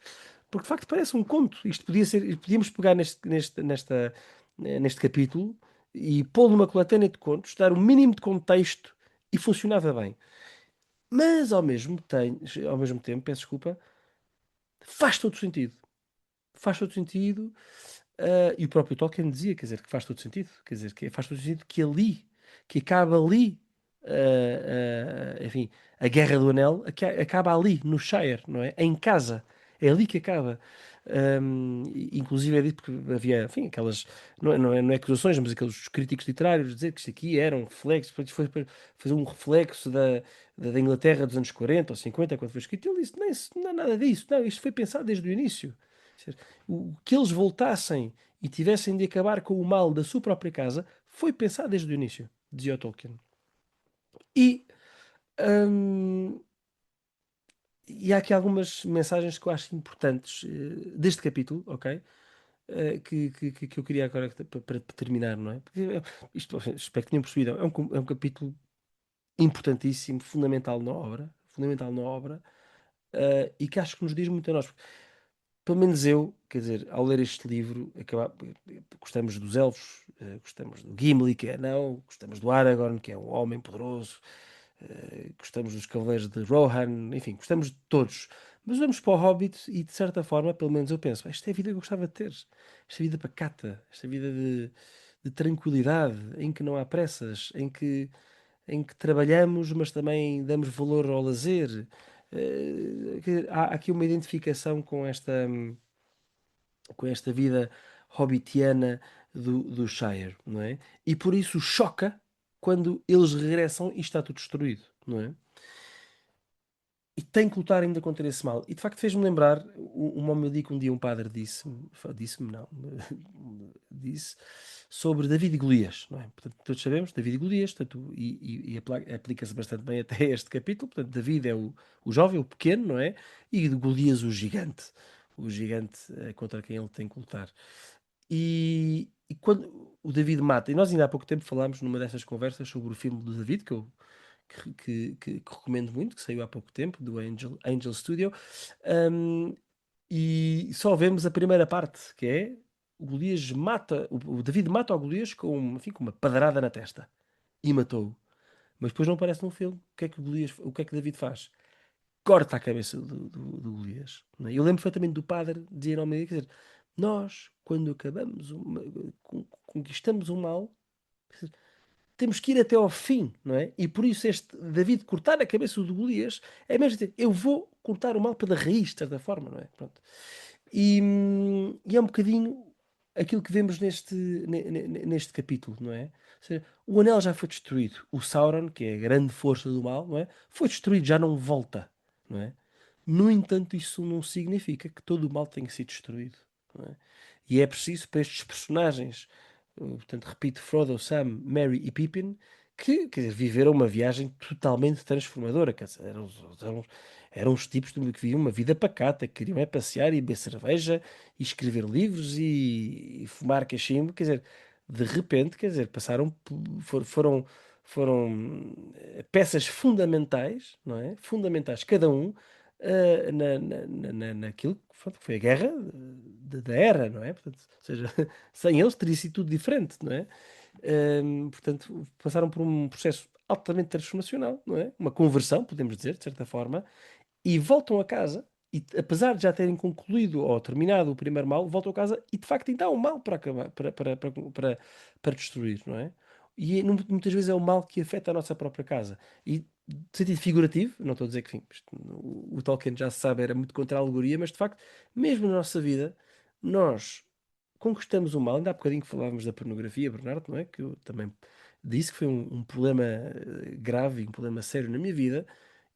Porque de facto parece um conto. Isto podia ser, podíamos pegar neste capítulo e pô-lo numa coletânea de contos, dar o mínimo de contexto e funcionava bem. Mas ao mesmo tempo, peço desculpa, faz todo sentido. Faz todo sentido. E o próprio Tolkien dizia, quer dizer, que faz todo sentido, quer dizer, que faz todo sentido que ali, que acaba ali, enfim, a Guerra do Anel acaba ali, no Shire, não é? Em casa, é ali que acaba. Inclusive é dito porque havia, enfim, aquelas, não é acusações, mas aqueles críticos literários dizer que isto aqui era um reflexo, foi para fazer um reflexo da Inglaterra dos anos 40 ou 50, quando foi escrito. Ele disse, não, não é nada disso, não, isto foi pensado desde o início. Que eles voltassem e tivessem de acabar com o mal da sua própria casa foi pensado desde o início, dizia o Tolkien. E, hum, e há aqui algumas mensagens que eu acho importantes deste capítulo, ok? Que eu queria agora para terminar, não é? Porque isto, espero que tenham percebido, é um capítulo importantíssimo, fundamental na obra, e que acho que nos diz muito a nós. Pelo menos eu, quer dizer, ao ler este livro, gostamos dos elfos, gostamos do Gimli, que é anão, gostamos do Aragorn, que é um homem poderoso, gostamos dos Cavaleiros de Rohan, enfim, gostamos de todos. Mas vamos para o Hobbit e, de certa forma, pelo menos eu penso, esta é a vida que eu gostava de ter. Esta vida pacata, esta vida de tranquilidade, em que não há pressas, em que trabalhamos, mas também damos valor ao lazer. Há aqui uma identificação com esta vida hobbitiana do Shire, não é? E por isso choca quando eles regressam e está tudo destruído, não é? E tem que lutar ainda contra esse mal. E de facto fez-me lembrar uma homilia que um dia um padre disse-me não, disse sobre David e Golias, não é? Portanto, todos sabemos, David e Golias, portanto, e aplica-se bastante bem até este capítulo. Portanto, David é o jovem, o pequeno, não é? E de Golias o gigante contra quem ele tem que lutar. E quando o David mata, e nós ainda há pouco tempo falámos numa dessas conversas sobre o filme do David, que recomendo muito, que saiu há pouco tempo, do Angel Studio, um, e só vemos a primeira parte, que é o Golias mata, o David mata o Golias com, enfim, com uma padarada na testa e matou-o. Mas depois não aparece no filme. O que é que David faz? Corta a cabeça do Golias. Não é? Eu lembro perfeitamente do padre dizer ao meio, quer dizer, nós, quando conquistamos o mal, temos que ir até ao fim, não é? E por isso este David cortar a cabeça do Golias é mesmo dizer, eu vou cortar o mal pela raiz, de certa forma, não é? Pronto. E é um bocadinho aquilo que vemos neste capítulo, não é? Ou seja, o anel já foi destruído. O Sauron, que é a grande força do mal, não é? Foi destruído, já não volta, não é? No entanto, isso não significa que todo o mal tenha sido destruído, não é? E é preciso para estes personagens, portanto, repito, Frodo, Sam, Merry e Pippin, que, quer dizer, viveram uma viagem totalmente transformadora, quer dizer, eram os tipos que viviam uma vida pacata, que queriam passear e beber cerveja e escrever livros e fumar cachimbo, quer dizer, de repente, quer dizer, foram peças fundamentais, não é? Fundamentais, cada um, naquilo que foi a guerra da era, não é? Portanto, ou seja, sem eles teria sido tudo diferente, não é? Portanto, passaram por um processo altamente transformacional, não é? Uma conversão, podemos dizer, de certa forma, e voltam a casa, e apesar de já terem concluído ou terminado o primeiro mal, voltam a casa e de facto ainda há um mal para acabar, para destruir, não é? E muitas vezes é o mal que afeta a nossa própria casa. E de sentido figurativo, não estou a dizer que enfim, o Tolkien já se sabe, era muito contra a alegoria, mas de facto, mesmo na nossa vida, nós conquistamos o mal. Ainda há bocadinho que falávamos da pornografia, Bernardo, não é? Que eu também disse que foi um problema grave, um problema sério na minha vida,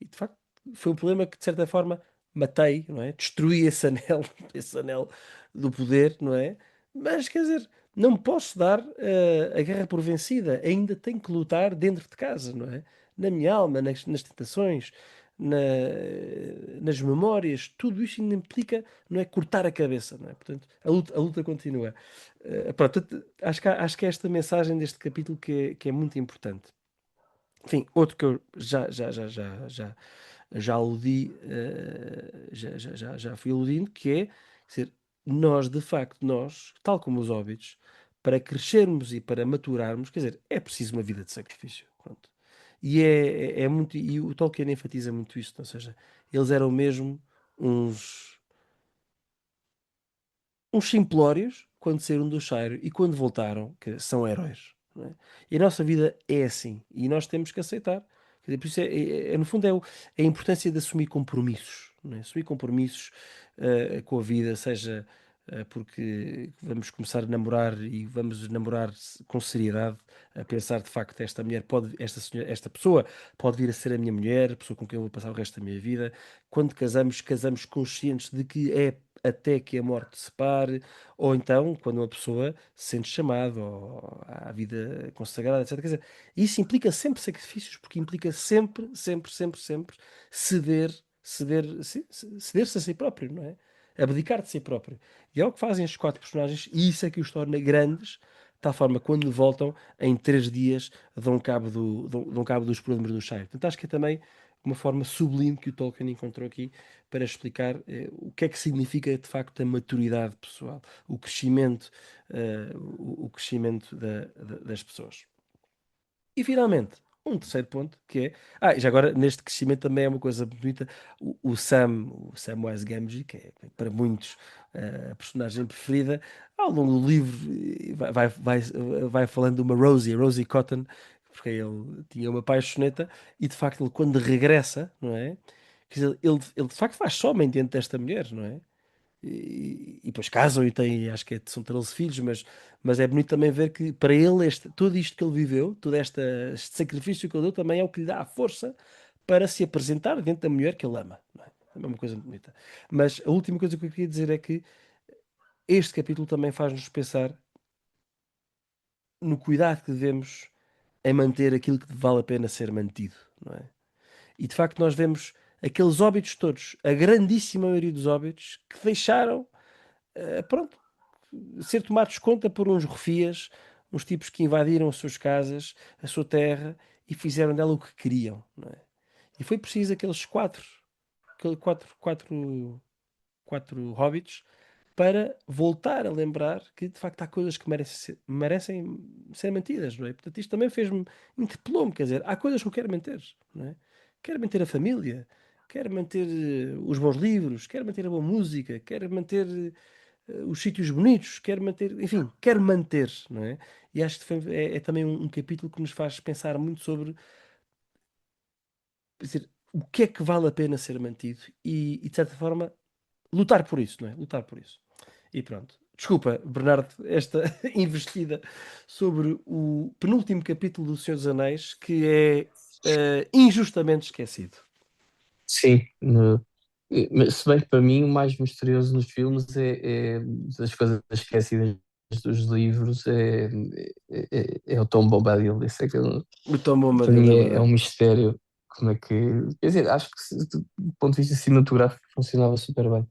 e de facto foi um problema que de certa forma matei, não é? Destruí esse anel, esse anel do poder, não é? Mas quer dizer, não me posso dar a guerra por vencida, ainda tenho que lutar dentro de casa, não é? Na minha alma, nas tentações, na- nas memórias, tudo isto ainda implica, não é, cortar a cabeça, não é? Portanto, a luta continua. Pronto, acho que é esta mensagem deste capítulo que é muito importante. Enfim, outro que eu já aludi, já fui aludindo, que é, quer dizer, nós, de facto, nós, tal como os óbitos, para crescermos e para maturarmos, quer dizer, é preciso uma vida de sacrifício. Pronto. E é muito, e o Tolkien enfatiza muito isso, ou seja, eles eram mesmo uns uns simplórios quando saíram do Shire e quando voltaram, que são heróis. Não é? E a nossa vida é assim e nós temos que aceitar. Quer dizer, por isso no fundo, é a importância de assumir compromissos. Não é? Assumir compromissos com a vida, seja porque vamos começar a namorar e vamos namorar com seriedade, a pensar de facto esta mulher pode, esta pessoa pode vir a ser a minha mulher, a pessoa com quem eu vou passar o resto da minha vida. Quando casamos, casamos conscientes de que é até que a morte separe, ou então quando uma pessoa se sente chamado à vida consagrada, etc. Quer dizer, isso implica sempre sacrifícios, porque implica sempre ceder-se a si próprio, não é? Abdicar de si próprio. E é o que fazem estes quatro personagens, e isso é que os torna grandes, de tal forma que quando voltam, em 3 dias, dão cabo dos problemas do Shire. Portanto, acho que é também uma forma sublime que o Tolkien encontrou aqui para explicar o que é que significa de facto a maturidade pessoal, o crescimento das pessoas. E finalmente, um terceiro ponto que é. E já agora neste crescimento também é uma coisa bonita. O Samwise Gamgee, que é para muitos a personagem preferida, ao longo do livro vai falando de uma Rosie, a Rosie Cotton, porque ele tinha uma paixoneta, e de facto ele quando regressa, não é? Quer dizer, ele de facto faz só homem diante desta mulher, não é? E depois casam e têm, acho que são 13 filhos, mas é bonito também ver que para ele tudo isto que ele viveu, todo este sacrifício que ele deu, também é o que lhe dá a força para se apresentar dentro da mulher que ele ama. Não é? É uma coisa muito bonita. Mas a última coisa que eu queria dizer é que este capítulo também faz-nos pensar no cuidado que devemos em manter aquilo que vale a pena ser mantido, não é? E de facto nós vemos aqueles óbitos todos, a grandíssima maioria dos óbitos, que deixaram, pronto, ser tomados conta por uns rufias, uns tipos que invadiram as suas casas, a sua terra e fizeram dela o que queriam, não é? E foi preciso quatro hobbits para voltar a lembrar que de facto há coisas que merecem ser mantidas, não é? Portanto, isto também interpelou-me, quer dizer, há coisas que eu quero manter, não é? Quero manter a família, quero manter os bons livros, quero manter a boa música, quero manter os sítios bonitos, quero manter, enfim, quero manter, não é? E acho que é também um capítulo que nos faz pensar muito sobre, quer dizer, o que é que vale a pena ser mantido e de certa forma, lutar por isso, não é? Lutar por isso. E pronto. Desculpa, Bernardo, esta investida sobre o penúltimo capítulo do Senhor dos Anéis, que é injustamente esquecido. Sim, mas se bem que para mim o mais misterioso nos filmes é das coisas esquecidas dos livros é o Tom Bombadil. Isso é que O Tom para Bombadil, mim é é um verdade. mistério. Como é que. Quer dizer, acho que do ponto de vista cinematográfico funcionava super bem.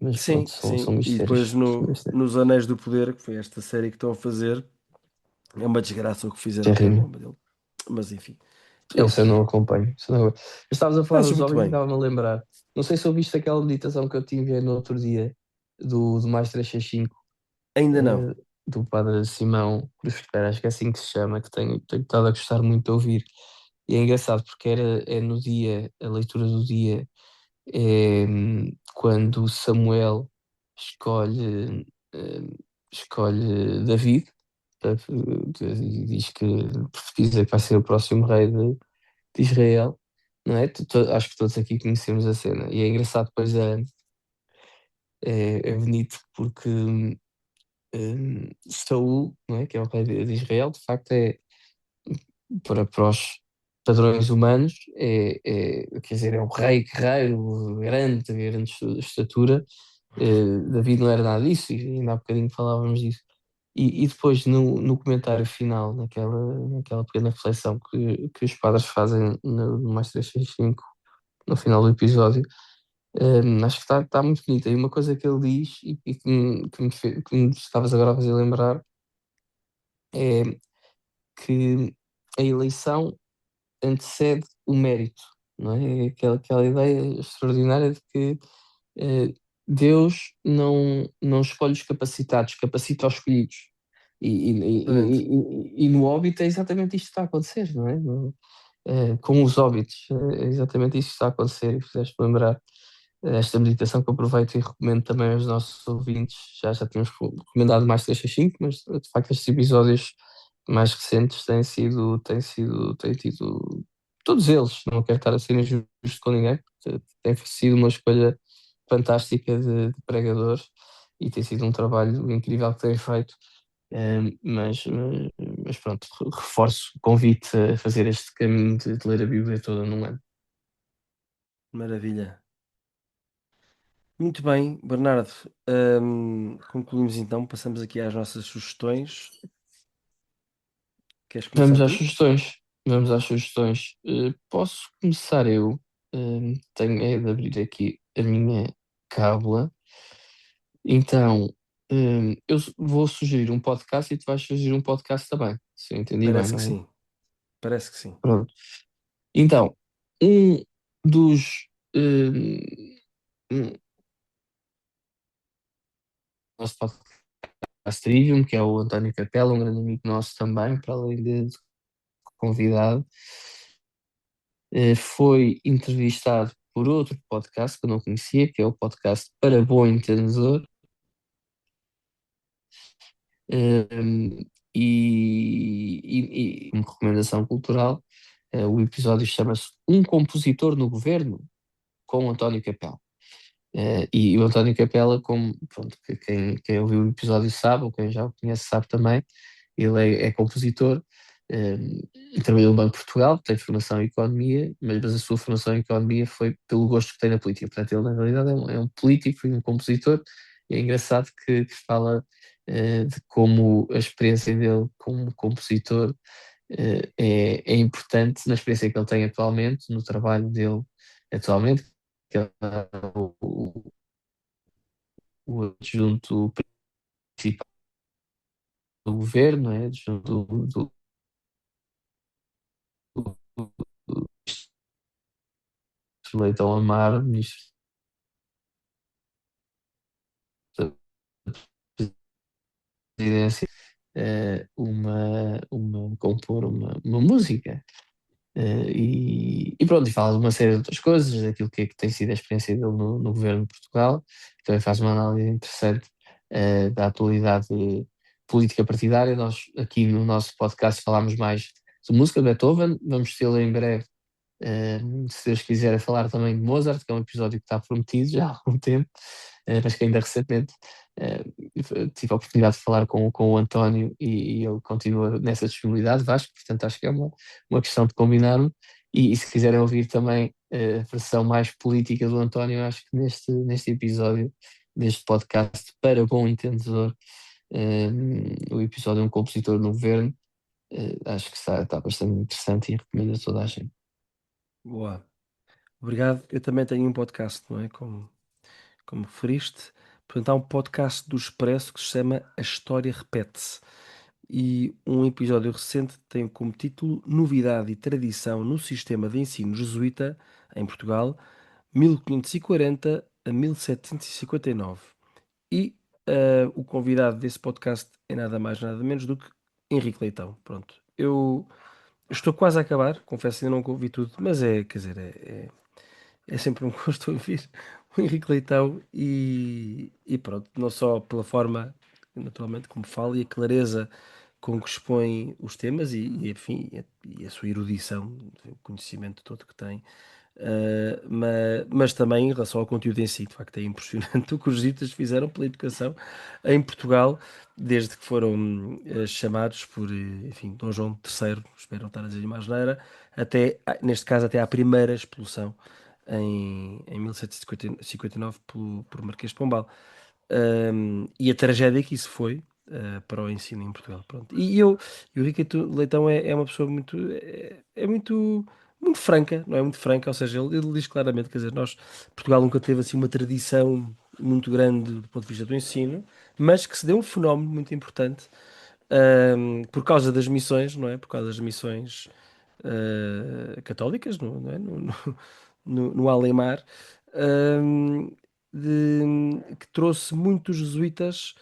Mas pronto, Sim, são sim. E depois mistérios. São mistérios. nos Anéis do Poder, que foi esta série que estão a fazer, é uma desgraça o que fizeram com o Tom Terrível. Bombadil. Mas enfim. É o Esse eu que não é. acompanho. Estavas a falar Fazes dos muito hobbies e bem. estava-me a lembrar. Não sei se ouviste aquela meditação que eu tive no outro dia do mais 365, Ainda não. eh, do Padre Simão Cruz Ferreira, acho que é assim que se chama, que tenho estado a gostar muito de ouvir. E é engraçado porque é no dia, a leitura do dia, é quando Samuel escolhe, escolhe David, e diz que profetiza que vai ser o próximo rei de Israel, não é? Acho que todos aqui conhecemos a cena. E é engraçado, pois é bonito porque Saul, não é? Que é o rei de Israel, de facto para os padrões humanos, quer dizer, é um rei guerreiro, grande, de grande estatura. David não era nada disso, e ainda há bocadinho falávamos disso. E depois, no comentário final, naquela pequena reflexão que os padres fazem no Mais 365, no final do episódio, acho que está muito bonito. E uma coisa que ele diz, e que me estavas agora a fazer lembrar, é que a eleição antecede o mérito, não é? Aquela ideia extraordinária de que Deus não escolhe os capacitados, capacita os escolhidos. Exatamente. E no Hobbit é exatamente isto que está a acontecer, não é? Com os Hobbits, é exatamente isto que está a acontecer e fizeste lembrar esta meditação que eu aproveito e recomendo também aos nossos ouvintes. Já tínhamos recomendado mais 365, mas de facto estes episódios mais recentes têm tido, todos eles, não quero estar a ser injusto com ninguém, tem sido uma escolha fantástica de pregadores e tem sido um trabalho incrível que têm feito. Mas pronto, reforço o convite a fazer este caminho de ler a Bíblia toda num ano. Maravilha. Muito bem, Bernardo. Concluímos então, passamos aqui às nossas sugestões. Queres começar Vamos às tu? sugestões. Vamos às sugestões. Posso começar eu? Tenho de abrir aqui a minha cábula. Então, vou sugerir um podcast e tu vais sugerir um podcast também. Se eu entendi bem, Parece que não é? sim. Parece que sim. Pronto. Então, um dos um, nosso podcast Trivium, que é o António Capela, um grande amigo nosso também, para além de convidado, foi entrevistado por outro podcast que eu não conhecia, que é o podcast Para Bom Entendedor, eh, como recomendação cultural, o episódio chama-se Um Compositor no Governo, com António Capela. E o António Capela, como pronto, quem ouviu o episódio sabe, ou quem já o conhece sabe também, ele é compositor, trabalhou no Banco de Portugal, tem formação em economia, mas a sua formação em economia foi pelo gosto que tem na política. Portanto, ele na realidade é um político e um compositor. E é engraçado que fala de como a experiência dele como compositor é importante na experiência que ele tem atualmente, no trabalho dele atualmente, que é o adjunto principal do governo, é adjunto do Leitão Amar, ministro da presidência, compor uma música. E pronto, e fala de uma série de outras coisas, daquilo que tem sido a experiência dele no governo de Portugal. Também faz uma análise interessante da atualidade política partidária. Nós aqui no nosso podcast falámos mais de música, de Beethoven, vamos tê-lo em breve. Se Deus quiser, a falar também de Mozart, que é um episódio que está prometido já há algum tempo, mas que ainda recentemente eh, tive a oportunidade de falar com o António e ele continua nessa disponibilidade, Vasco, portanto acho que é uma questão de combinarmos. E se quiserem ouvir também a versão mais política do António, acho que neste episódio deste podcast, para bom entendedor, o episódio é um compositor no governo, acho que está bastante interessante e recomendo a toda a gente. Boa. Obrigado. Eu também tenho um podcast, não é? Como referiste. Portanto, há um podcast do Expresso que se chama A História Repete-se. e um episódio recente tem como título Novidade e Tradição no Sistema de Ensino Jesuíta em Portugal, 1540 a 1759. E o convidado desse podcast é nada mais, nada menos do que Henrique Leitão. Pronto, eu estou quase a acabar, confesso que ainda não ouvi tudo, mas quer dizer, é sempre um gosto ouvir o Henrique Leitão e pronto, não só pela forma, naturalmente, como fala e a clareza com que expõe os temas enfim, e a sua erudição, o conhecimento todo que tem, mas também em relação ao conteúdo em si. De facto, é impressionante o que os jesuítas fizeram pela educação em Portugal, desde que foram chamados por, enfim, Dom João III, espero não estar a dizer uma asneira, até, neste caso, até à primeira expulsão em 1759 por Marquês de Pombal. E a tragédia que isso foi para o ensino em Portugal. Pronto. E o Ricardo Leitão é uma pessoa muito franca, não é? Muito franca, ou seja, ele diz claramente, quer dizer, Portugal nunca teve assim uma tradição muito grande do ponto de vista do ensino, mas que se deu um fenómeno muito importante por causa das missões, não é? Por causa das missões católicas, não é? No Além-Mar, hum, que trouxe muitos jesuítas,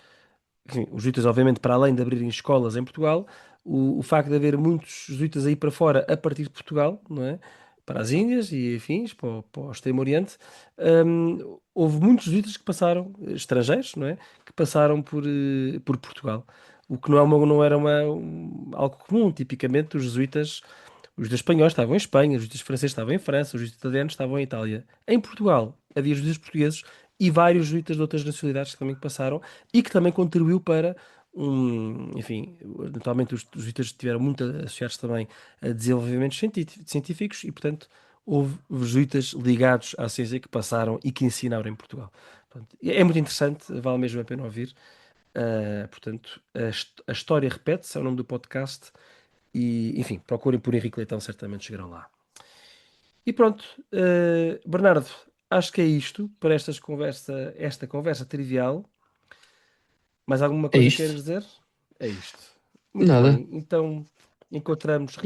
enfim, os jesuítas, obviamente, para além de abrirem escolas em Portugal, o facto de haver muitos jesuítas aí para fora a partir de Portugal, não é? Para as Índias e afins, para o Extremo Oriente, houve muitos jesuítas que passaram, estrangeiros, não é? Que passaram por Portugal. O que não era algo comum. Tipicamente, os jesuítas, os dos espanhóis estavam em Espanha, os dos franceses estavam em França, os dos italianos estavam em Itália. Em Portugal, havia jesuítas portugueses e vários jesuítas de outras nacionalidades que também passaram e que também contribuiu para enfim, naturalmente os jesuítas estiveram muito associados também a desenvolvimentos científicos e, portanto, houve jesuítas ligados à ciência que passaram e que ensinaram em Portugal. Portanto, é muito interessante, vale mesmo a pena ouvir. Portanto, a história repete-se, é o nome do podcast e, enfim, procurem por Henrique Leitão, certamente chegarão lá. E pronto, Bernardo, acho que é isto para esta conversa trivial. Mais alguma É coisa queres isto? dizer? É isto. Muito Nada. bem, então reencontrarmos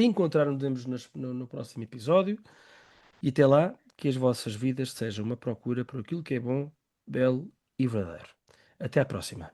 no próximo episódio e até lá que as vossas vidas sejam uma procura por aquilo que é bom, belo e verdadeiro. Até à próxima.